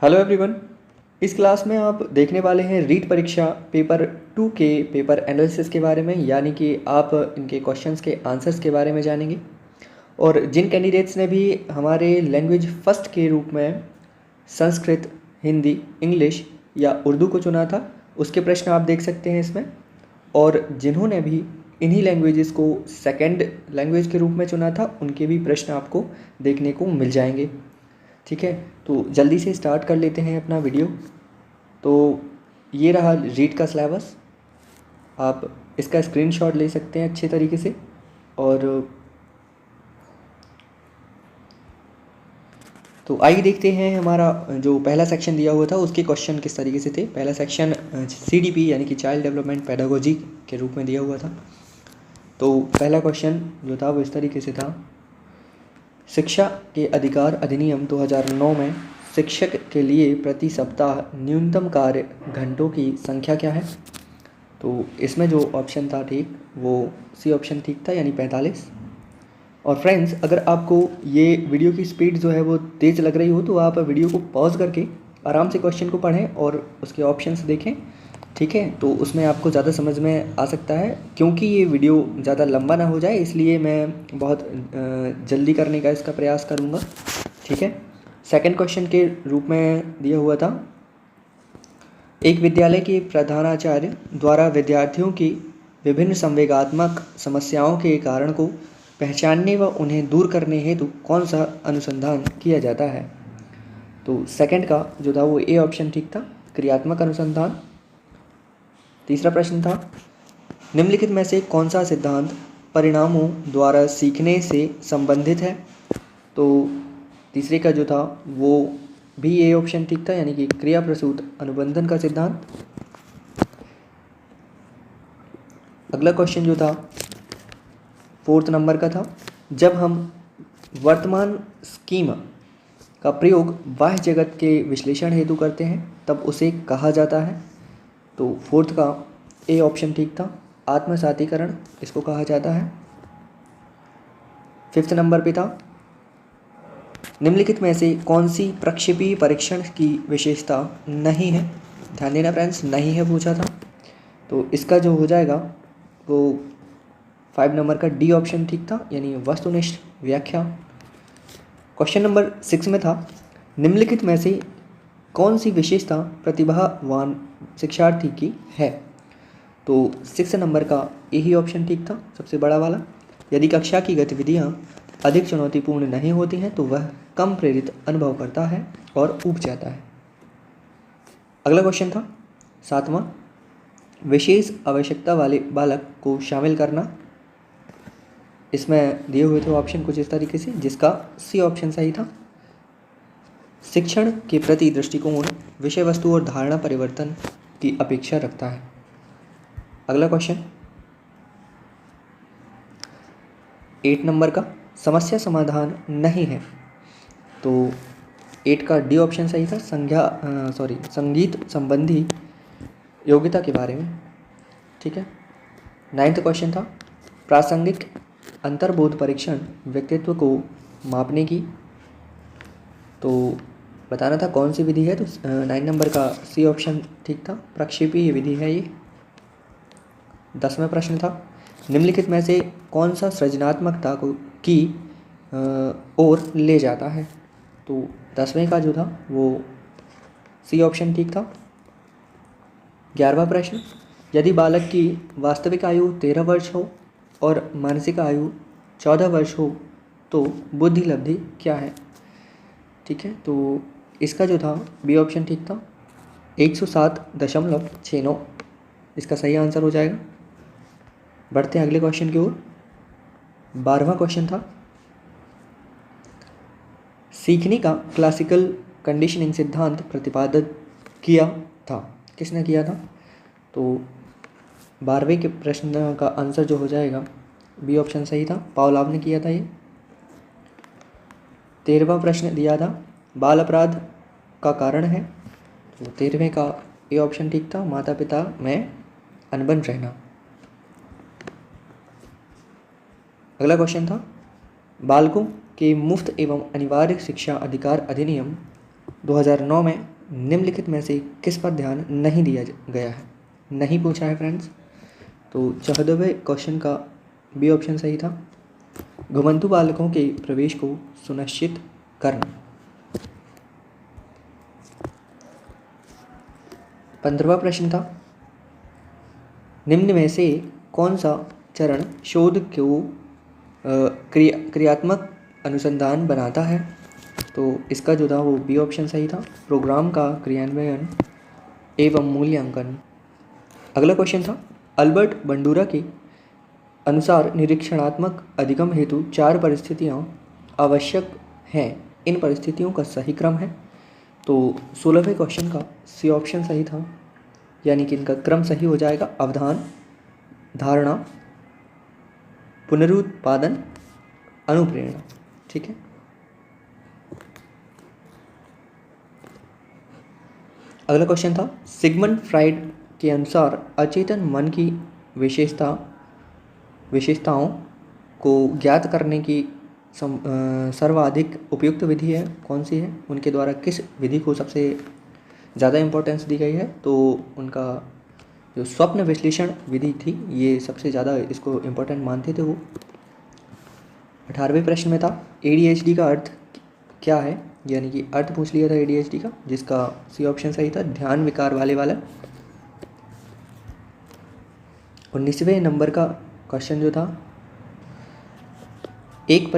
Hello everyone. इस class में आप देखने वाले हैं रीट परीक्षा पेपर 2 के पेपर एनालिसिस के बारे में, यानी कि आप इनके क्वेश्चंस के आंसर्स के बारे में जानेंगे। और जिन कैंडिडेट्स ने भी हमारे लैंग्वेज फर्स्ट के रूप में संस्कृत, हिंदी, इंग्लिश या उर्दू को चुना था, उसके प्रश्न आप देख सकते हैं इसमें। और जिन्होंने भी इन्हीं लैंग्वेजेस को सेकंड लैंग्वेज के रूप में चुना था, उनके भी प्रश्न आपको देखने को मिल जाएंगे। ठीक है, तो जल्दी से स्टार्ट कर लेते हैं अपना वीडियो। तो ये रहा रीट का सिलेबस, आप इसका स्क्रीनशॉट ले सकते हैं अच्छे तरीके से। और तो आइए देखते हैं हमारा जो पहला सेक्शन दिया हुआ था उसके क्वेश्चन किस तरीके से थे। पहला सेक्शन CDP यानी कि चाइल्ड डेवलपमेंट पेडागोजी के रूप में दिया हुआ था। तो पहला क्वेश्चन जो था वो इस तरीके से था, शिक्षा के अधिकार अधिनियम 2009 में शिक्षक के लिए प्रति सप्ताह न्यूनतम कार्य घंटों की संख्या क्या है। तो इसमें जो ऑप्शन था ठीक वो सी ऑप्शन ठीक था, यानी 45। और फ्रेंड्स, अगर आपको ये वीडियो की स्पीड जो है वो तेज़ लग रही हो तो आप वीडियो को पॉज करके आराम से क्वेश्चन को पढ़ें और उसके ऑप्शंस देखें। ठीक है, तो उसमें आपको ज़्यादा समझ में आ सकता है। क्योंकि ये वीडियो ज़्यादा लंबा ना हो जाए इसलिए मैं बहुत जल्दी करने का इसका प्रयास करूँगा। ठीक है, सेकंड क्वेश्चन के रूप में दिया हुआ था, एक विद्यालय के प्रधानाचार्य द्वारा विद्यार्थियों की विभिन्न संवेगात्मक समस्याओं के कारण को पहचानने व उन्हें दूर करने हेतु कौन सा अनुसंधान किया जाता है। तो सेकंड का जो था वो ए ऑप्शन ठीक था, क्रियात्मक अनुसंधान। तीसरा प्रश्न था, निम्नलिखित में से कौन सा सिद्धांत परिणामों द्वारा सीखने से संबंधित है। तो तीसरे का जो था वो भी ए ऑप्शन ठीक था, यानी कि क्रिया प्रसूत अनुबंधन का सिद्धांत। अगला क्वेश्चन जो था 4th नंबर का था, जब हम वर्तमान स्कीमा का प्रयोग बाह्य जगत के विश्लेषण हेतु करते हैं तब उसे कहा जाता है। तो 4th का ए ऑप्शन ठीक था, आत्मसातीकरण इसको कहा जाता है। 5th नंबर पे था, निम्नलिखित में से कौन सी प्रक्षेपी परीक्षण की विशेषता नहीं है। ध्यान देना फ्रेंड्स, नहीं है पूछा था, तो इसका जो हो जाएगा वो 5 नंबर का डी ऑप्शन ठीक था, यानी वस्तुनिष्ठ व्याख्या। क्वेश्चन नंबर 6 में था, निम्नलिखित में से कौन सी विशेषता प्रतिभावान शिक्षार्थी की है। तो 6 नंबर का यही ऑप्शन ठीक था, सबसे बड़ा वाला। यदि कक्षा की गतिविधियाँ अधिक चुनौतीपूर्ण नहीं होती हैं तो वह कम प्रेरित अनुभव करता है और ऊब जाता है। अगला क्वेश्चन था 7वां, विशेष आवश्यकता वाले बालक को शामिल करना। इसमें दिए हुए थे ऑप्शन कुछ इस तरीके से, जिसका सी ऑप्शन सही था। शिक्षण के प्रति दृष्टिकोण विषय वस्तु और धारणा परिवर्तन की अपेक्षा रखता है। अगला क्वेश्चन 8 नंबर का, समस्या समाधान नहीं है। तो 8 का डी ऑप्शन सही था, संगीत संबंधी योग्यता के बारे में। ठीक है, 9th क्वेश्चन था, प्रासंगिक अंतर्बोध परीक्षण व्यक्तित्व को मापने की। तो बताना था कौन सी विधि है, तो 9 नंबर का सी ऑप्शन ठीक था, प्रक्षेपीय विधि है ये। 10वां प्रश्न था, निम्नलिखित में से कौन सा सृजनात्मकता को की ओर ले जाता है। तो 10वें का जो था वो सी ऑप्शन ठीक था। 11वां प्रश्न, यदि बालक की वास्तविक आयु 13 वर्ष हो और मानसिक आयु 14 वर्ष हो तो बुद्धि लब्धि क्या है। ठीक है, तो इसका जो था बी ऑप्शन ठीक था, 107.69 इसका सही आंसर हो जाएगा। बढ़ते हैं अगले क्वेश्चन की ओर। 12वां क्वेश्चन था, सीखने का क्लासिकल कंडीशनिंग सिद्धांत प्रतिपादित किया था, किसने किया था। तो 12वें के प्रश्न का आंसर जो हो जाएगा बी ऑप्शन सही था, पावलोव ने किया था ये। 13वां प्रश्न दिया था, बाल अपराध का कारण है। तो 13वें का ए ऑप्शन ठीक था, माता पिता में अनबन रहना। अगला क्वेश्चन था, बालकों के मुफ्त एवं अनिवार्य शिक्षा अधिकार अधिनियम 2009 में निम्नलिखित में से किस पर ध्यान नहीं दिया गया है? नहीं पूछा है फ्रेंड्स। तो 14वें क्वेश्चन का बी ऑप्शन सही था, घुमंतु बालकों के प्रवेश को सुनिश्चित करना। 15वां प्रश्न था, निम्न में से कौन सा चरण शोध को क्रियात्मक अनुसंधान बनाता है? तो इसका जो था वो बी ऑप्शन सही था, प्रोग्राम का क्रियान्वयन एवं मूल्यांकन। अगला क्वेश्चन था, अल्बर्ट बंडूरा के अनुसार निरीक्षणात्मक अधिगम हेतु 4 परिस्थितियाँ आवश्यक हैं, इन परिस्थितियों का सही क्रम है? तो 16वें क्वेश्चन का सी ऑप्शन सही था, यानी कि इनका क्रम सही हो जाएगा, अवधान, धारणा, पुनरुत्पादन, अनुप्रेरणा। ठीक है। अगला क्वेश्चन था, सिगमंड फ्राइड के अनुसार अचेतन मन की विशेषताओं को ज्ञात करने की सर्वाधिक उपयुक्त विधि है कौन सी है? उनके द्वारा किस विधि को सबसे ज़्यादा इम्पोर्टेंस दी गई है? तो उनका जो स्वप्न विश्लेषण विधि थी, ये सबसे ज़्यादा इसको इम्पोर्टेंट मानते थे वो। 18वें प्रश्न में था, ADHD का अर्थ क्या है? यानी कि अर्थ पूछ लिया था ADHD का, जिसका सी ऑप्शन सही था, ध्यान विकार वाला। 19वें नंबर का क्वेश्चन जो था, एक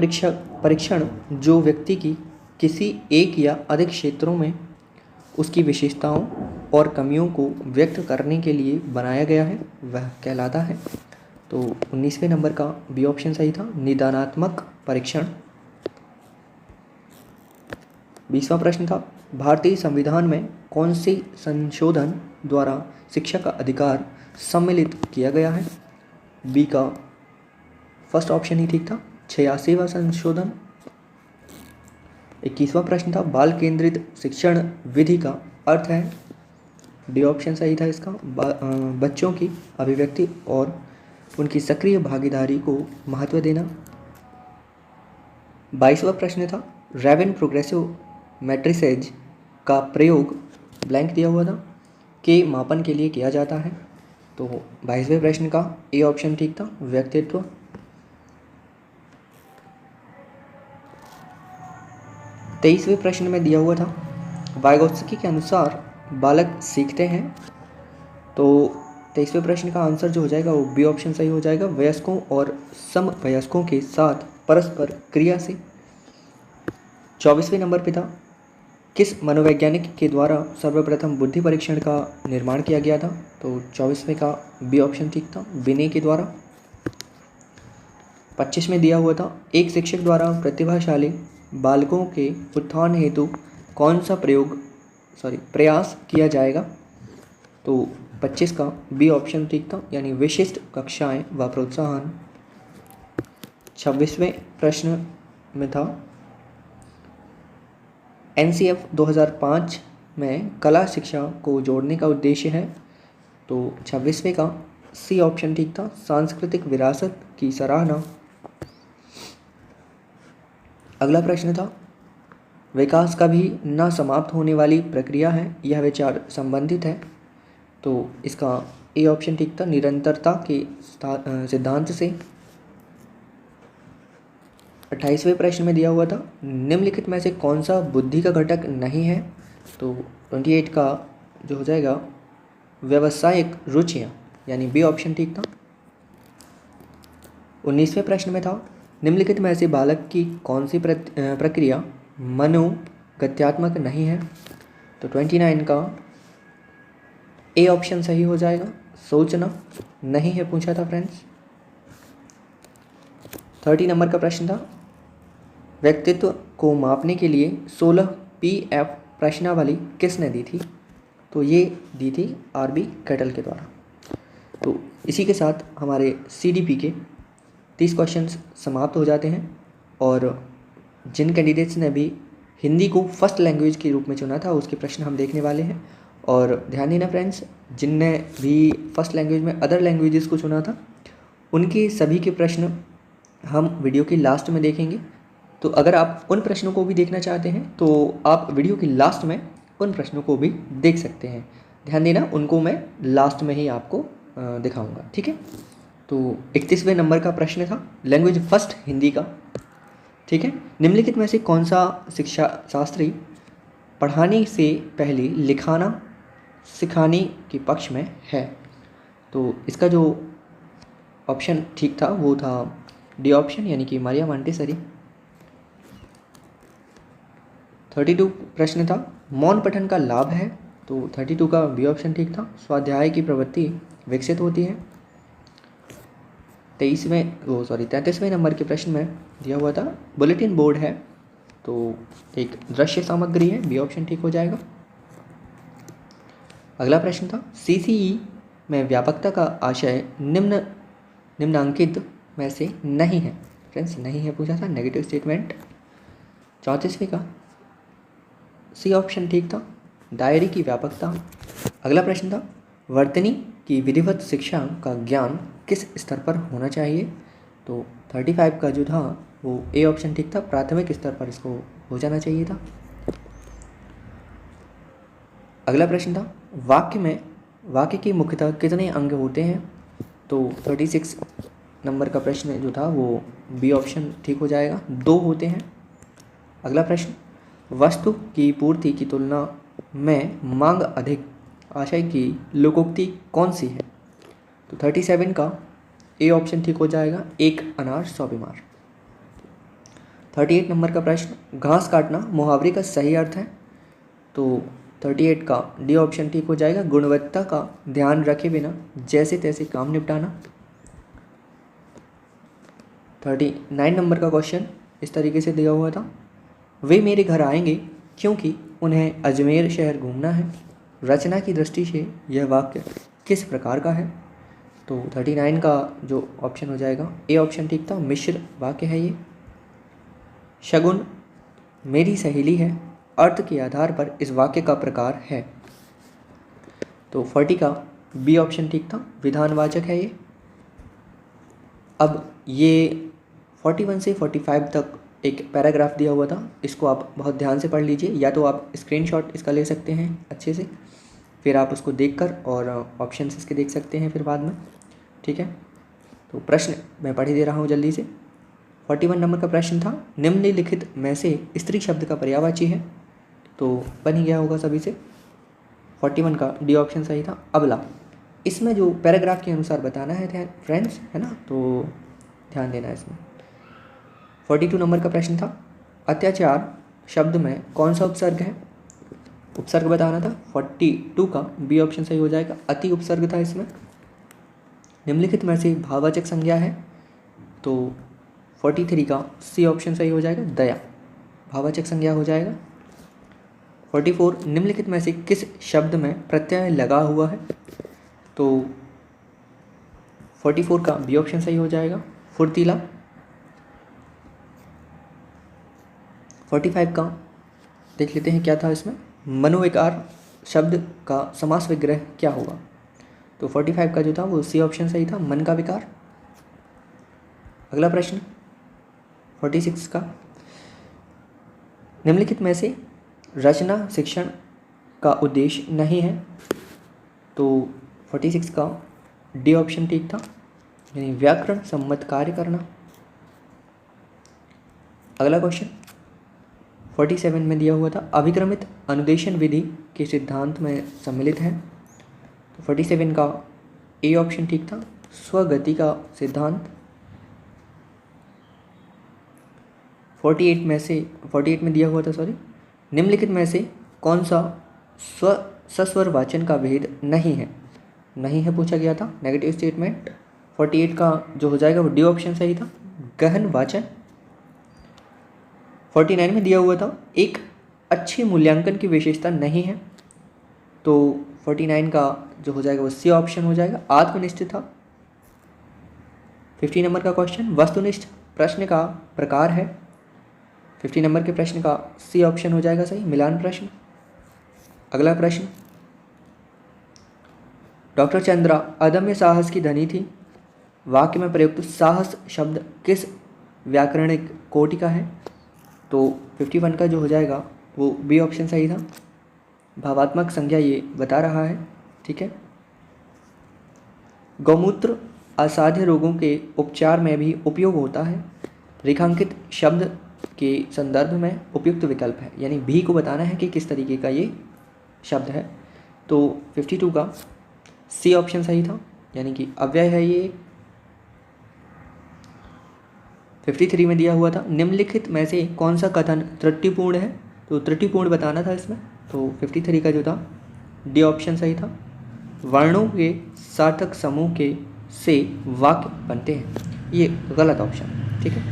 परीक्षण जो व्यक्ति की किसी एक या अधिक क्षेत्रों में उसकी विशेषताओं और कमियों को व्यक्त करने के लिए बनाया गया है, वह कहलाता है? तो 19वें नंबर का बी ऑप्शन सही था, निदानात्मक परीक्षण। 20वां प्रश्न था, भारतीय संविधान में कौन सी संशोधन द्वारा शिक्षा का अधिकार सम्मिलित किया गया है? बी का फर्स्ट ऑप्शन ही ठीक था, 86वां संशोधन। 21वां प्रश्न था, बाल केंद्रित शिक्षण विधि का अर्थ है? डी ऑप्शन सही था इसका, बच्चों की अभिव्यक्ति और उनकी सक्रिय भागीदारी को महत्व देना। 22वां प्रश्न था, रैवेन प्रोग्रेसिव मैट्रिसेज का प्रयोग ब्लैंक दिया हुआ था के मापन के लिए किया जाता है? तो 22वें प्रश्न का ए ऑप्शन ठीक था, व्यक्तित्व। 23वें प्रश्न में दिया हुआ था, वाइगोत्स्की के अनुसार बालक सीखते हैं। तो 23वें प्रश्न का आंसर जो हो जाएगा वो बी ऑप्शन सही हो जाएगा, वयस्कों और समवयस्कों के साथ परस्पर क्रिया से। 24वें नंबर पे था, किस मनोवैज्ञानिक के द्वारा सर्वप्रथम बुद्धि परीक्षण का निर्माण किया गया था? तो 24वें का बी ऑप्शन ठीक था, बिने के द्वारा। 25 में दिया हुआ था, एक शिक्षक द्वारा प्रतिभाशाली बालकों के उत्थान हेतु कौन सा प्रयास किया जाएगा? तो 25 का बी ऑप्शन ठीक था, यानी विशिष्ट कक्षाएं व प्रोत्साहन। 26वें प्रश्न में था, NCF 2005 में कला शिक्षा को जोड़ने का उद्देश्य है। तो 26वें का सी ऑप्शन ठीक था, सांस्कृतिक विरासत की सराहना। अगला प्रश्न था, विकास कभी न समाप्त होने वाली प्रक्रिया है, यह विचार संबंधित है। तो इसका ए ऑप्शन ठीक था, निरंतरता के सिद्धांत से। 28वें प्रश्न में दिया हुआ था, निम्नलिखित में से कौन सा बुद्धि का घटक नहीं है? तो 28 का जो हो जाएगा व्यावसायिक रुचियाँ, यानी बी ऑप्शन ठीक था। 19वें प्रश्न में था, निम्नलिखित में से बालक की कौन सी प्रक्रिया मनोगत्यात्मक नहीं है? तो 29 का ए ऑप्शन सही हो जाएगा, सोचना नहीं है पूछा था फ्रेंड्स। 30 नंबर का प्रश्न था, व्यक्तित्व को मापने के लिए 16 PF प्रश्नावली किसने दी थी? तो ये दी थी RB कैटल के द्वारा। तो इसी के साथ हमारे CDP के 30 क्वेश्चंस समाप्त हो जाते हैं। और जिन कैंडिडेट्स ने भी हिंदी को फर्स्ट लैंग्वेज के रूप में चुना था उसके प्रश्न हम देखने वाले हैं। और ध्यान देना फ्रेंड्स, जिनने भी फर्स्ट लैंग्वेज में अदर लैंग्वेजेस को चुना था उनके सभी के प्रश्न हम वीडियो के लास्ट में देखेंगे। तो अगर आप उन प्रश्नों को भी देखना चाहते हैं तो आप वीडियो की लास्ट में उन प्रश्नों को भी देख सकते हैं। ध्यान देना, उनको मैं लास्ट में ही आपको दिखाऊंगा, ठीक है। तो 31वें नंबर का प्रश्न था लैंग्वेज फर्स्ट हिंदी का, ठीक है। निम्नलिखित में से कौन सा शिक्षा शास्त्री पढ़ाने से पहले लिखाना सिखाने के पक्ष में है? तो इसका जो ऑप्शन ठीक था वो था डी ऑप्शन, यानी कि मारिया मॉन्टेसरी। 32 प्रश्न था मौन पठन का लाभ है, तो 32 का बी ऑप्शन ठीक था। स्वाध्याय की प्रवृत्ति विकसित होती है। 33वें नंबर के प्रश्न में दिया हुआ था बुलेटिन बोर्ड है, तो एक दृश्य सामग्री है, बी ऑप्शन ठीक हो जाएगा। अगला प्रश्न था सीसीई में व्यापकता का आशय निम्नांकित में से नहीं है। फ्रेंड्स, नहीं है पूछा था, नेगेटिव स्टेटमेंट। 34वें का सी ऑप्शन ठीक था, डायरी की व्यापकता। अगला प्रश्न था वर्तनी की विधिवत शिक्षा का ज्ञान किस स्तर पर होना चाहिए? तो 35 का जो था वो ए ऑप्शन ठीक था, प्राथमिक स्तर पर इसको हो जाना चाहिए था। अगला प्रश्न था वाक्य की मुख्यतः कितने अंग होते हैं? तो 36 नंबर का प्रश्न जो था वो बी ऑप्शन ठीक हो जाएगा, 2 होते हैं। अगला प्रश्न वस्तु की पूर्ति की तुलना में मांग अधिक आशय की लोकोक्ति कौन सी है? तो 37 का ए ऑप्शन ठीक हो जाएगा, 1 अनार 100 बीमार। 38 नंबर का प्रश्न घास काटना मुहावरे का सही अर्थ है, तो 38 का डी ऑप्शन ठीक हो जाएगा, गुणवत्ता का ध्यान रखे बिना जैसे तैसे काम निपटाना। 39 नंबर का क्वेश्चन इस तरीके से दिया हुआ था वे मेरे घर आएंगे क्योंकि उन्हें अजमेर शहर घूमना है। रचना की दृष्टि से यह वाक्य किस प्रकार का है? तो 39 का जो ऑप्शन हो जाएगा ए ऑप्शन ठीक था, मिश्र वाक्य है ये। शगुन मेरी सहेली है, अर्थ के आधार पर इस वाक्य का प्रकार है। तो 40 का बी ऑप्शन ठीक था, विधानवाचक है ये। अब ये 41 से 45 तक एक पैराग्राफ दिया हुआ था, इसको आप बहुत ध्यान से पढ़ लीजिए, या तो आप स्क्रीनशॉट इसका ले सकते हैं अच्छे से, फिर आप उसको देखकर और ऑप्शंस इसके देख सकते हैं फिर बाद में, ठीक है। तो प्रश्न मैं पढ़ ही दे रहा हूँ जल्दी से। 41 नंबर का प्रश्न था निम्नलिखित में से स्त्री शब्द का पर्यायवाची है, तो बन ही गया होगा सभी से। 41 का डी ऑप्शन सही था, अबला। इसमें जो पैराग्राफ के अनुसार बताना है फ्रेंड्स, है ना, तो ध्यान देना इसमें। 42 नंबर का प्रश्न था अत्याचार शब्द में कौन सा उपसर्ग है? उपसर्ग बताना था। 42 का बी ऑप्शन सही हो जाएगा, अति उपसर्ग था इसमें। निम्नलिखित में से भाववाचक संज्ञा है, तो 43 का सी ऑप्शन सही हो जाएगा, दया भाववाचक संज्ञा हो जाएगा। 44 निम्नलिखित में से किस शब्द में प्रत्यय लगा हुआ है? तो 44 का बी ऑप्शन सही हो जाएगा, फुर्तीला। 45 का देख लेते हैं क्या था इसमें, मनोविकार शब्द का समास विग्रह क्या होगा? तो 45 का जो था वो सी ऑप्शन सही था, मन का विकार। अगला प्रश्न 46 का निम्नलिखित में से रचना शिक्षण का उद्देश्य नहीं है, तो 46 का डी ऑप्शन ठीक था, यानी व्याकरण सम्मत कार्य करना। अगला क्वेश्चन 47 में दिया हुआ था अभिक्रमित अनुदेशन विधि के सिद्धांत में सम्मिलित है, तो 47 का ए ऑप्शन ठीक था, स्वगति का सिद्धांत। 48 में दिया हुआ था निम्नलिखित में से कौन सा सस्वर वाचन का भेद नहीं है पूछा गया था, नेगेटिव स्टेटमेंट। 48 का जो हो जाएगा वो डी ऑप्शन सही था, गहन वाचन। 49 में दिया हुआ था एक अच्छे मूल्यांकन की विशेषता नहीं है, तो 49 का जो हो जाएगा वो सी ऑप्शन हो जाएगा, आत्मनिष्ठ था। 50 नंबर का क्वेश्चन वस्तुनिष्ठ प्रश्न का प्रकार है, 50 नंबर के प्रश्न का सी ऑप्शन हो जाएगा सही, मिलान प्रश्न। अगला प्रश्न डॉक्टर चंद्रा अदम्य साहस की धनी थी, वाक्य में प्रयुक्त साहस शब्द किस व्याकरणिक कोटि का है? तो 51 का जो हो जाएगा वो बी ऑप्शन सही था, भावात्मक संज्ञा ये बता रहा है, ठीक है। गौमूत्र असाध्य रोगों के उपचार में भी उपयोग होता है। रेखांकित शब्द के संदर्भ में उपयुक्त विकल्प है, यानी भी को बताना है कि किस तरीके का ये शब्द है। तो 52 का सी ऑप्शन सही था, यानी कि अव्यय है ये। 53 में दिया हुआ था निम्नलिखित में से कौन सा कथन त्रुटिपूर्ण है, तो त्रुटिपूर्ण बताना था इसमें। तो 53 का जो था डी ऑप्शन सही था। वर्णों के सार्थक समूह के से वाक्य बनते हैं, ये गलत ऑप्शन, ठीक है।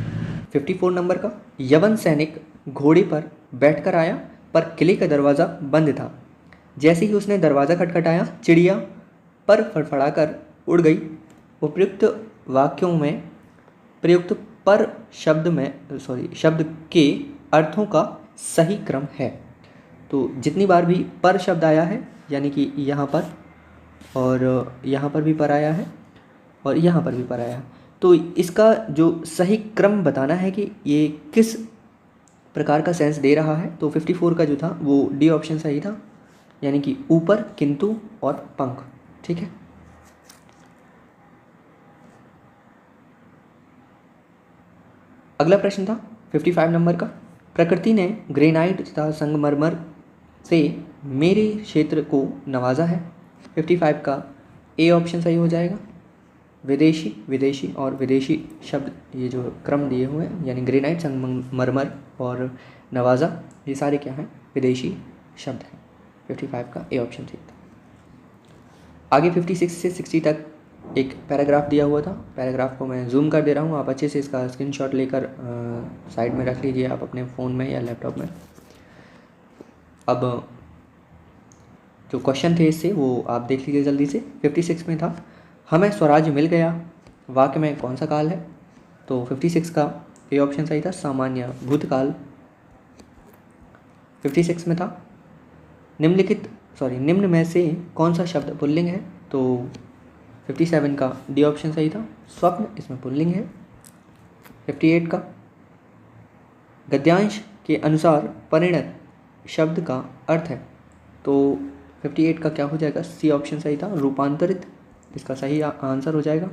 54 नंबर का यवन सैनिक घोड़े पर बैठकर आया पर किले का दरवाज़ा बंद था। जैसे ही उसने दरवाज़ा खटखटाया चिड़िया पर फड़फड़ाकर उड़ गई। उपयुक्त वाक्यों में प्रयुक्त पर शब्द के अर्थों का सही क्रम है। तो जितनी बार भी पर शब्द आया है, यानी कि यहाँ पर और यहाँ पर भी पर आया है और यहाँ पर भी पर आया है, तो इसका जो सही क्रम बताना है कि ये किस प्रकार का सेंस दे रहा है। तो 54 का जो था वो डी ऑप्शन सही था, यानी कि ऊपर, किंतु और पंख, ठीक है। अगला प्रश्न था 55 नंबर का, प्रकृति ने ग्रेनाइट तथा संगमरमर से मेरे क्षेत्र को नवाजा है। 55 का ए ऑप्शन सही हो जाएगा। विदेशी और विदेशी शब्द ये जो क्रम दिए हुए हैं, यानी ग्रेनाइट, संगमरमर और नवाजा, ये सारे क्या हैं, विदेशी शब्द हैं। 55 का ए ऑप्शन सही था। आगे 56 से 60 तक एक पैराग्राफ दिया हुआ था। पैराग्राफ को मैं जूम कर दे रहा हूँ, आप अच्छे से इसका स्क्रीनशॉट लेकर साइड में रख लीजिए आप अपने फ़ोन में या लैपटॉप में। अब जो क्वेश्चन थे इससे वो आप देख लीजिए जल्दी से। 56 में था हमें स्वराज्य मिल गया, वाक्य में कौन सा काल है। तो 56 का ए ऑप्शन सही था, सामान्य भूतकाल। 56 में था निम्न में से कौन सा शब्द पुल्लिंग है। तो 57 का डी ऑप्शन सही था, स्वप्न इसमें पुल्लिंग है। 58 का गद्यांश के अनुसार परिणत शब्द का अर्थ है। तो 58 का क्या हो जाएगा, सी ऑप्शन सही था, रूपांतरित, इसका सही आंसर हो जाएगा।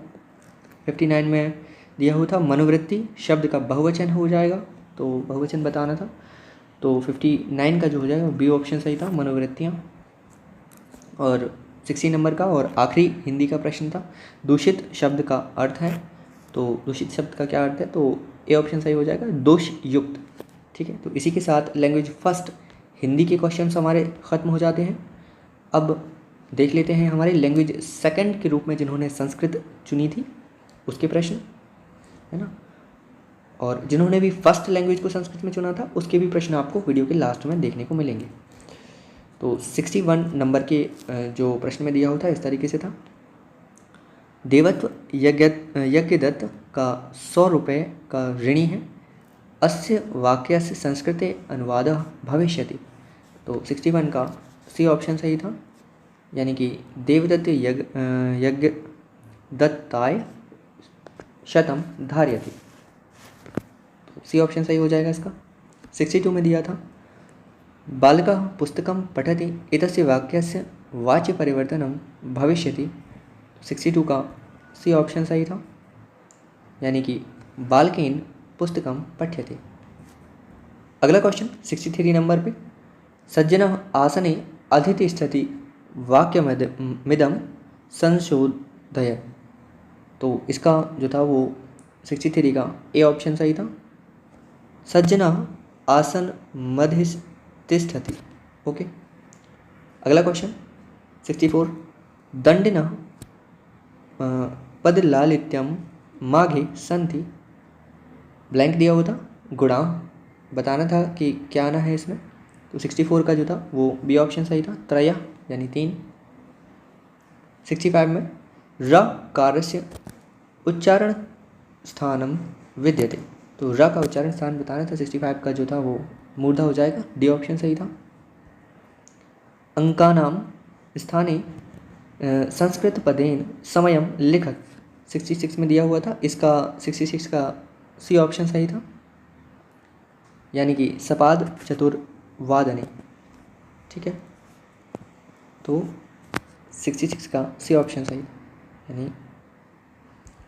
59 में दिया हुआ था मनोवृत्ति शब्द का बहुवचन हो जाएगा, तो बहुवचन बताना था। तो 59 का जो हो जाएगा बी ऑप्शन सही था, मनोवृत्तियाँ। और 60 नंबर का और आखिरी हिंदी का प्रश्न था दूषित शब्द का अर्थ है। तो दूषित शब्द का क्या अर्थ है, तो ए ऑप्शन सही हो जाएगा, दोष युक्त, ठीक है। तो इसी के साथ लैंग्वेज फर्स्ट हिंदी के क्वेश्चंस हमारे ख़त्म हो जाते हैं। अब देख लेते हैं हमारे लैंग्वेज सेकंड के रूप में जिन्होंने संस्कृत चुनी थी उसके प्रश्न, है ना। और जिन्होंने भी फर्स्ट लैंग्वेज को संस्कृत में चुना था उसके भी प्रश्न आपको वीडियो के लास्ट में देखने को मिलेंगे। तो 61 नंबर के जो प्रश्न में दिया होता है इस तरीके से था, देवत्व यज्ञदत्त का 100 रुपये का ऋणी है, अस्य वाक्यस्य संस्कृते अनुवादः भविष्यति। तो 61 का सी ऑप्शन सही था, यानी कि देवदत्त यज्ञदत्ताय शतम धार्यति, तो सी ऑप्शन सही हो जाएगा इसका। 62 में दिया था बालकः पुस्तकं पठति एतस्य वाक्यस्य वाच्य परिवर्तनं भविष्यति। 62 का सी ऑप्शन सही था, यानी कि बालकेन पुस्तकं पठ्यते। अगला क्वेश्चन 63 नंबर पे, सज्जनः आसने अधितिष्ठति वाक्यमिदं संशोधय। तो इसका जो था वो 63 का ए ऑप्शन सही था, सज्जनः आसन मध्य तिष्ठति, ओके। अगला क्वेश्चन 64, दंडिनः पदलालित्यं माघे सन्ति, ब्लैंक दिया हुआ था, गुणा बताना था कि क्या आना है इसमें। तो 64 का जो था वो बी ऑप्शन सही था, त्रय यानी 3। 65 में र कार्यस्य उच्चारण स्थानम विद्यते, तो र का उच्चारण स्थान बताना था। 65 का जो था वो मूर्धा हो जाएगा, डी ऑप्शन सही था। अंकानाम स्थाने संस्कृत पदेन समयम लिखत, 66 में दिया हुआ था, इसका 66 का सी ऑप्शन सही था, यानी कि सपाद चतुर्वादने, ठीक है। तो 66 का सी ऑप्शन सही। यानी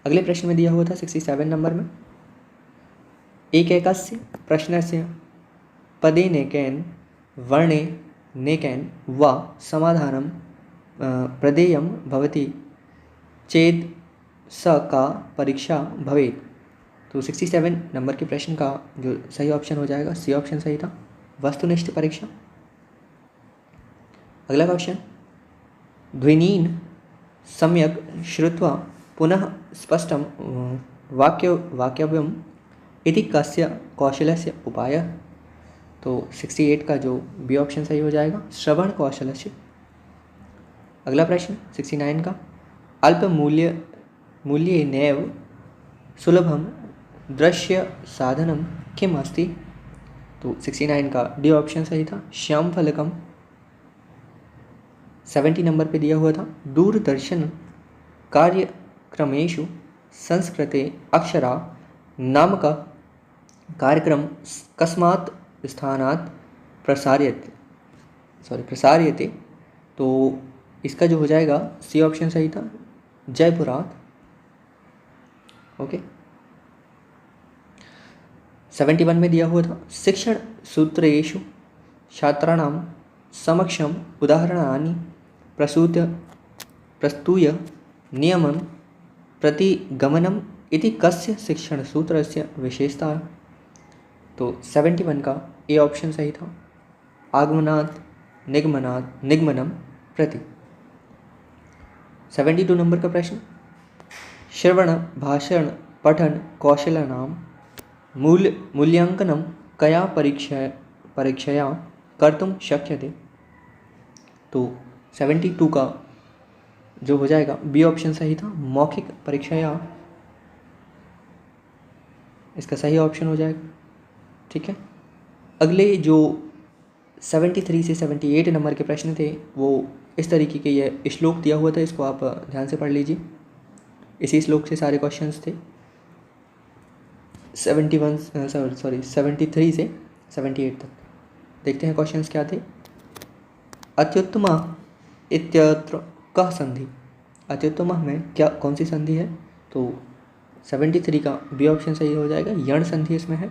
अगले प्रश्न में दिया हुआ था 67 नंबर में, एकैकस्य प्रश्नस्य पदेनेकेन वर्णे नेकेन वा समाधानं प्रदेयं भवति चेद स का परीक्षा भवेत्। तो 67 नंबर के प्रश्न का जो सही ऑप्शन हो जाएगा सी ऑप्शन सही था, वस्तुनिष्ठ परीक्षा। अगला क्वेश्चन, ध्वनीन सम्यक श्रुत्वा पुनः स्पष्टं वाक्यव्यम इति कस्य कौशलस्य उपायः। तो 68 का जो बी ऑप्शन सही हो जाएगा, श्रवण कौशलस्य। अगला प्रश्न 69 का, अल्प मूल्येनैव सुलभम दृश्य साधनम किम अस्ति। तो 69 का डी ऑप्शन सही था, श्याम फलकम। 70 नंबर पे दिया हुआ था, दूरदर्शन कार्यक्रमेषु संस्कृते अक्षरा नामक कार्यक्रम कस्मात् स्थानात् प्रसार्यते। तो इसका जो हो जाएगा सी ऑप्शन सही था, जयपुरात्। ओके। 71 में दिया हुआ था, शिक्षण सूत्रेषु छात्राणां समक्षम उदाहरणानि प्रस्तूय नियमं प्रतिगमनम् इति कस्य शिक्षण सूत्रस्य विशेषता। तो 71 का ए ऑप्शन सही था, आगमनात् निगमनम प्रति। 72 नंबर का प्रश्न, श्रवण भाषण पठन कौशलानां मूल्यांकनं कया परीक्षया कर्तुं शक्यते। तो 72 का जो हो जाएगा बी ऑप्शन सही था, मौखिक परीक्षया इसका सही ऑप्शन हो जाएगा। ठीक है। अगले जो 73 से 78 नंबर के प्रश्न थे वो इस तरीके के, ये श्लोक दिया हुआ था, इसको आप ध्यान से पढ़ लीजिए। इसी श्लोक से सारे क्वेश्चंस थे। 73 से 78 तक देखते हैं क्वेश्चंस क्या थे। अत्युत्तमा इत्यत्र कः संधि। अत्युत्तमा में क्या कौन सी संधि है। तो 73 का बी ऑप्शन सही हो जाएगा, यण संधि इसमें है।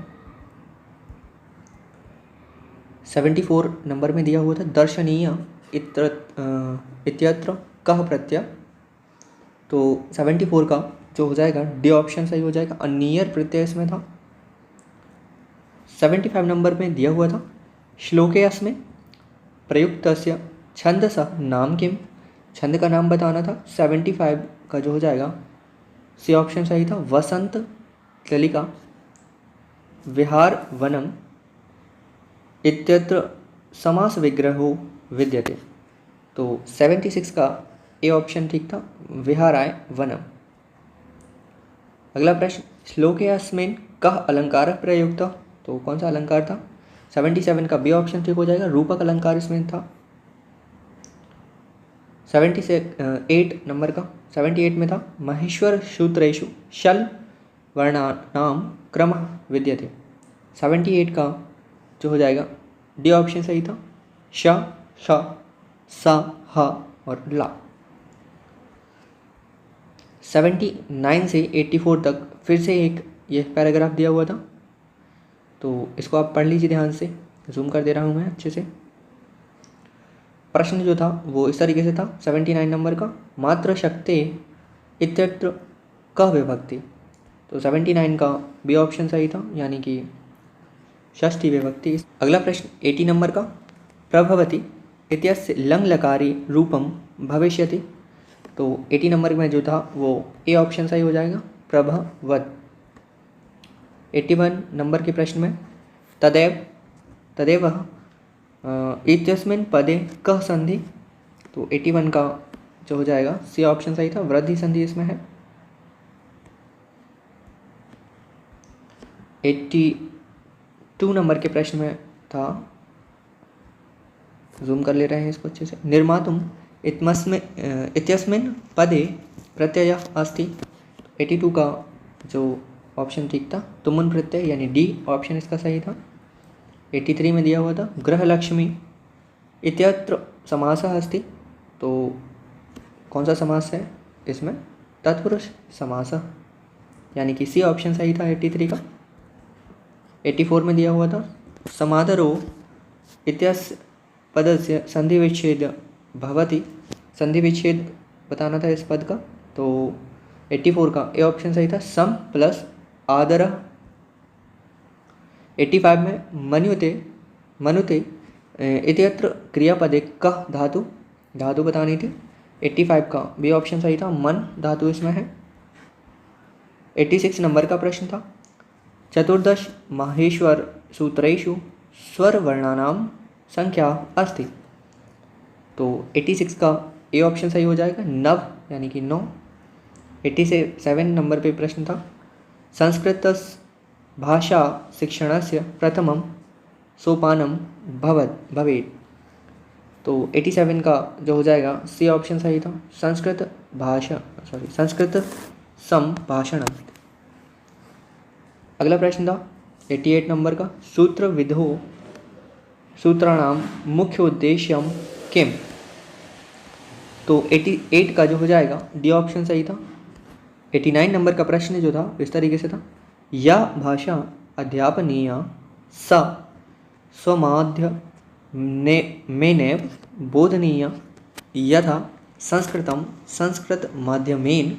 74 नंबर में दिया हुआ था, दर्शनीय इत्यत्र कः प्रत्यय। तो 74 का जो हो जाएगा डी ऑप्शन सही हो जाएगा, अनियर प्रत्यय इसमें था। 75 नंबर में दिया हुआ था, श्लोके अस्मिन् प्रयुक्तस्य छन्दसः नाम किम। छंद का नाम बताना था। 75 का जो हो जाएगा सी ऑप्शन सही था, वसंत कलिका विहार वनम इत्यत्र समास विग्रहो विद्यते। तो 76 का ए ऑप्शन ठीक था, विहाराय वनम। अगला प्रश्न, श्लोके अस्मिन् कः अलंकारः प्रयुक्तः। तो कौन सा अलंकार था। 77 का बी ऑप्शन ठीक हो जाएगा, रूपक अलंकार इसमें था। 78 नंबर का 78 में था, महेश्वर सूत्रेषु शल वर्णानां क्रमः विद्यते। 78 का जो हो जाएगा डी ऑप्शन सही था, श श सा ह और ला। 79 से 84 तक फिर से एक ये पैराग्राफ दिया हुआ था, तो इसको आप पढ़ लीजिए ध्यान से। जूम कर दे रहा हूँ मैं अच्छे से। प्रश्न जो था वो इस तरीके से था, 79 नंबर का, मात्र शक्ति इत्यत्र कः विभक्ति। तो 79 का बी ऑप्शन सही था, यानी कि षष्ठी विभक्ति। अगला प्रश्न 80 नंबर का, प्रभवति इत्यस्य लंग लकारी रूपम भविष्यति। तो 80 नंबर में जो था वो ए ऑप्शन सही हो जाएगा, प्रभवत। 81 नंबर के प्रश्न में, तदेव इत्यस्मिन् पदे कः संधि। तो 81 का जो हो जाएगा सी ऑप्शन सही था, वृद्धि संधि इसमें है। 82 नंबर के प्रश्न में था, जूम कर ले रहे हैं इसको अच्छे से, निर्मातुम इत्यस्मिन् पदे प्रत्ययः अस्ति। 82 का जो ऑप्शन ठीक था, तुमुन प्रत्यय, यानी डी ऑप्शन इसका सही था। 83 में दिया हुआ था, गृहलक्ष्मी इत्यत्र समासः अस्ति। तो कौन सा समास है इसमें? तत्पुरुष समास, यानी कि सी ऑप्शन सही था 83 का। 84 में दिया हुआ था समादरो इत्यस्य पदस्य संधि विच्छेद भवति, संधि विच्छेद बताना था इस पद का। तो 84 का ए ऑप्शन सही था, सम प्लस आदर। 85 में मनुते मनुते इत्यत्र क्रियापदे कः धातु, धातु बतानी थी। 85 का बी ऑप्शन सही था, मन धातु इसमें है। 86 नंबर का प्रश्न था, चतुर्दश माहेश्वर सूत्रेषु स्वर वर्णानां संख्या अस्ति। तो 86 का ए ऑप्शन सही हो जाएगा, नव यानी कि 9। 87 नंबर पे प्रश्न था, संस्कृत भाषा शिक्षणस्य प्रथमं सोपानं भवेत्। तो 87 का जो हो जाएगा सी ऑप्शन सही था, संस्कृत संभाषणम। अगला प्रश्न था 88 नंबर का, सूत्र विधो सूत्राणाम मुख्य उद्देश्यम किम। तो 88 का जो हो जाएगा डी ऑप्शन सही था। 89 नंबर का प्रश्न जो था इस तरीके से था, या भाषा अध्यापनीया सा स्वमाध्यमेनैव बोधनीया यथा संस्कृतं संस्कृतमाध्यमेन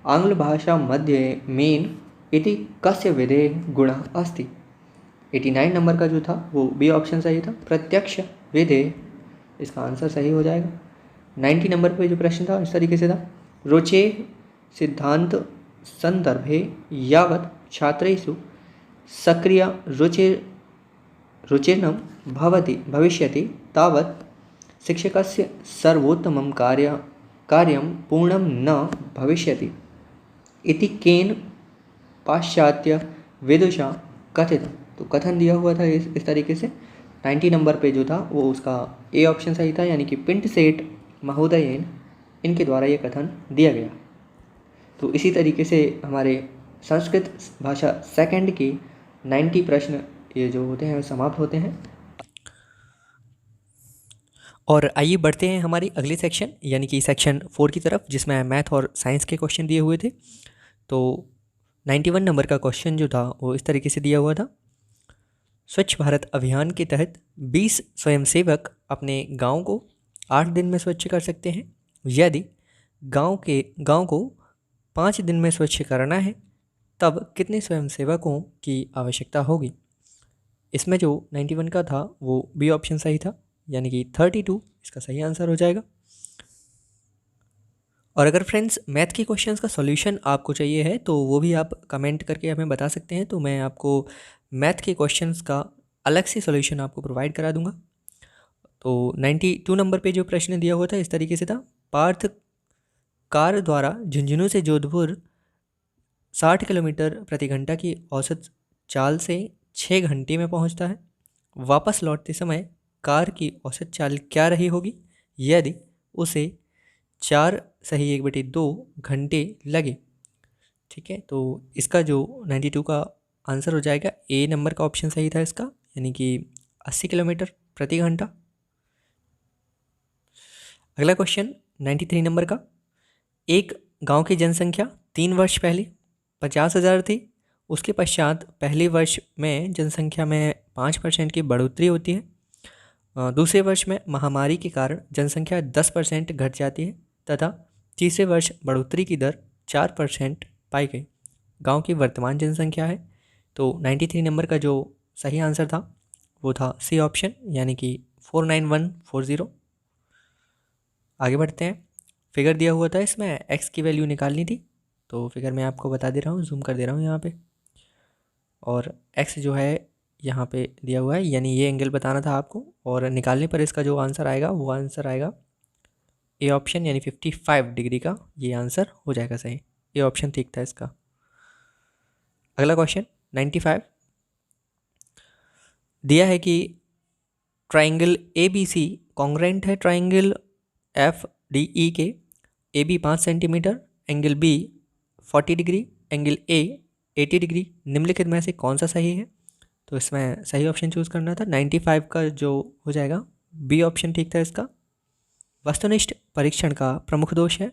आंग्लभाषामाध्यमेन इति कस्य विधेः गुणः अस्ति। 89 नंबर का जो था वो बी ऑप्शन सही था, प्रत्यक्ष विधेय, इसका आंसर सही हो जाएगा। 90 नंबर पे जो प्रश्न था इस तरीके से था, रुचे सिद्धांत संदर्भे यावत् छात्रेषु सक्रिय रुचिर्न भविष्यति तावत् शिक्षकस्य सर्वोत्तमं कार्यं पूर्णं न भविष्यति इति केन पाश्चात्य विदुषा कथितम्। तो कथन दिया हुआ था इस तरीके से। 90 नंबर पे जो था वो उसका ए ऑप्शन सही था, यानी कि पिंट सेठ महोदयन, इनके द्वारा ये कथन दिया गया। तो इसी तरीके से हमारे संस्कृत भाषा सेकंड के 90 प्रश्न ये जो होते हैं समाप्त होते हैं। और आइए बढ़ते हैं हमारी अगली सेक्शन यानी कि सेक्शन 4 की तरफ, जिसमें मैथ और साइंस के क्वेश्चन दिए हुए थे। तो 91 नंबर का क्वेश्चन जो था वो इस तरीके से दिया हुआ था, स्वच्छ भारत अभियान के तहत 20 स्वयंसेवक अपने गांव को 8 दिन में स्वच्छ कर सकते हैं। यदि गांव को 5 दिन में स्वच्छ करना है तब कितने स्वयंसेवकों की आवश्यकता होगी। इसमें जो 91 का था वो बी ऑप्शन सही था, यानी कि 32 इसका सही आंसर हो जाएगा। और अगर फ्रेंड्स मैथ के क्वेश्चंस का सॉल्यूशन आपको चाहिए है तो वो भी आप कमेंट करके हमें बता सकते हैं, तो मैं आपको मैथ के क्वेश्चंस का अलग से सॉल्यूशन आपको प्रोवाइड करा दूंगा। तो 92 नंबर पे जो प्रश्न दिया हुआ था इस तरीके से था, पार्थ कार द्वारा झुंझुनू से जोधपुर 60 किलोमीटर प्रति घंटा की औसत चाल से 6 घंटे में पहुंचता है। वापस लौटते समय कार की औसत चाल क्या रही होगी यदि उसे 4 सही 1/2 घंटे लगे। ठीक है, तो इसका जो 92 का आंसर हो जाएगा ए नंबर का ऑप्शन सही था इसका, यानी कि 80 किलोमीटर प्रति घंटा। अगला क्वेश्चन 93 नंबर का, एक गांव की जनसंख्या 3 वर्ष पहले 50,000 थी, उसके पश्चात पहले वर्ष में जनसंख्या में 5% की बढ़ोतरी होती है, दूसरे वर्ष में महामारी के कारण जनसंख्या 10% घट जाती है तथा तीसरे वर्ष बढ़ोतरी की दर 4% पाई गई। गांव की वर्तमान जनसंख्या है। तो 93 नंबर का जो सही आंसर था वो था सी ऑप्शन, यानी कि 49140। आगे बढ़ते हैं। फिगर दिया हुआ था, इसमें एक्स की वैल्यू निकालनी थी, तो फिगर मैं आपको बता दे रहा हूँ, जूम कर दे रहा हूँ यहाँ पे। और एक्स जो है यहाँ पे दिया हुआ है, यानी ये एंगल बताना था आपको, और निकालने पर इसका जो आंसर आएगा वो आंसर आएगा ए ऑप्शन, यानी 55 डिग्री का ये आंसर हो जाएगा सही। ए ऑप्शन ठीक था इसका। अगला क्वेश्चन 95 दिया है कि triangle A B C congruent है ट्राइंगल एफ डी ई के। A B 5 centimetre, angle B 40 degree, angle A 80 degree, निम्नलिखित में से कौन सा सही है। तो इसमें सही ऑप्शन चूज़ करना था। 95 का जो हो जाएगा बी ऑप्शन ठीक था इसका, वस्तुनिष्ठ परीक्षण का प्रमुख दोष है?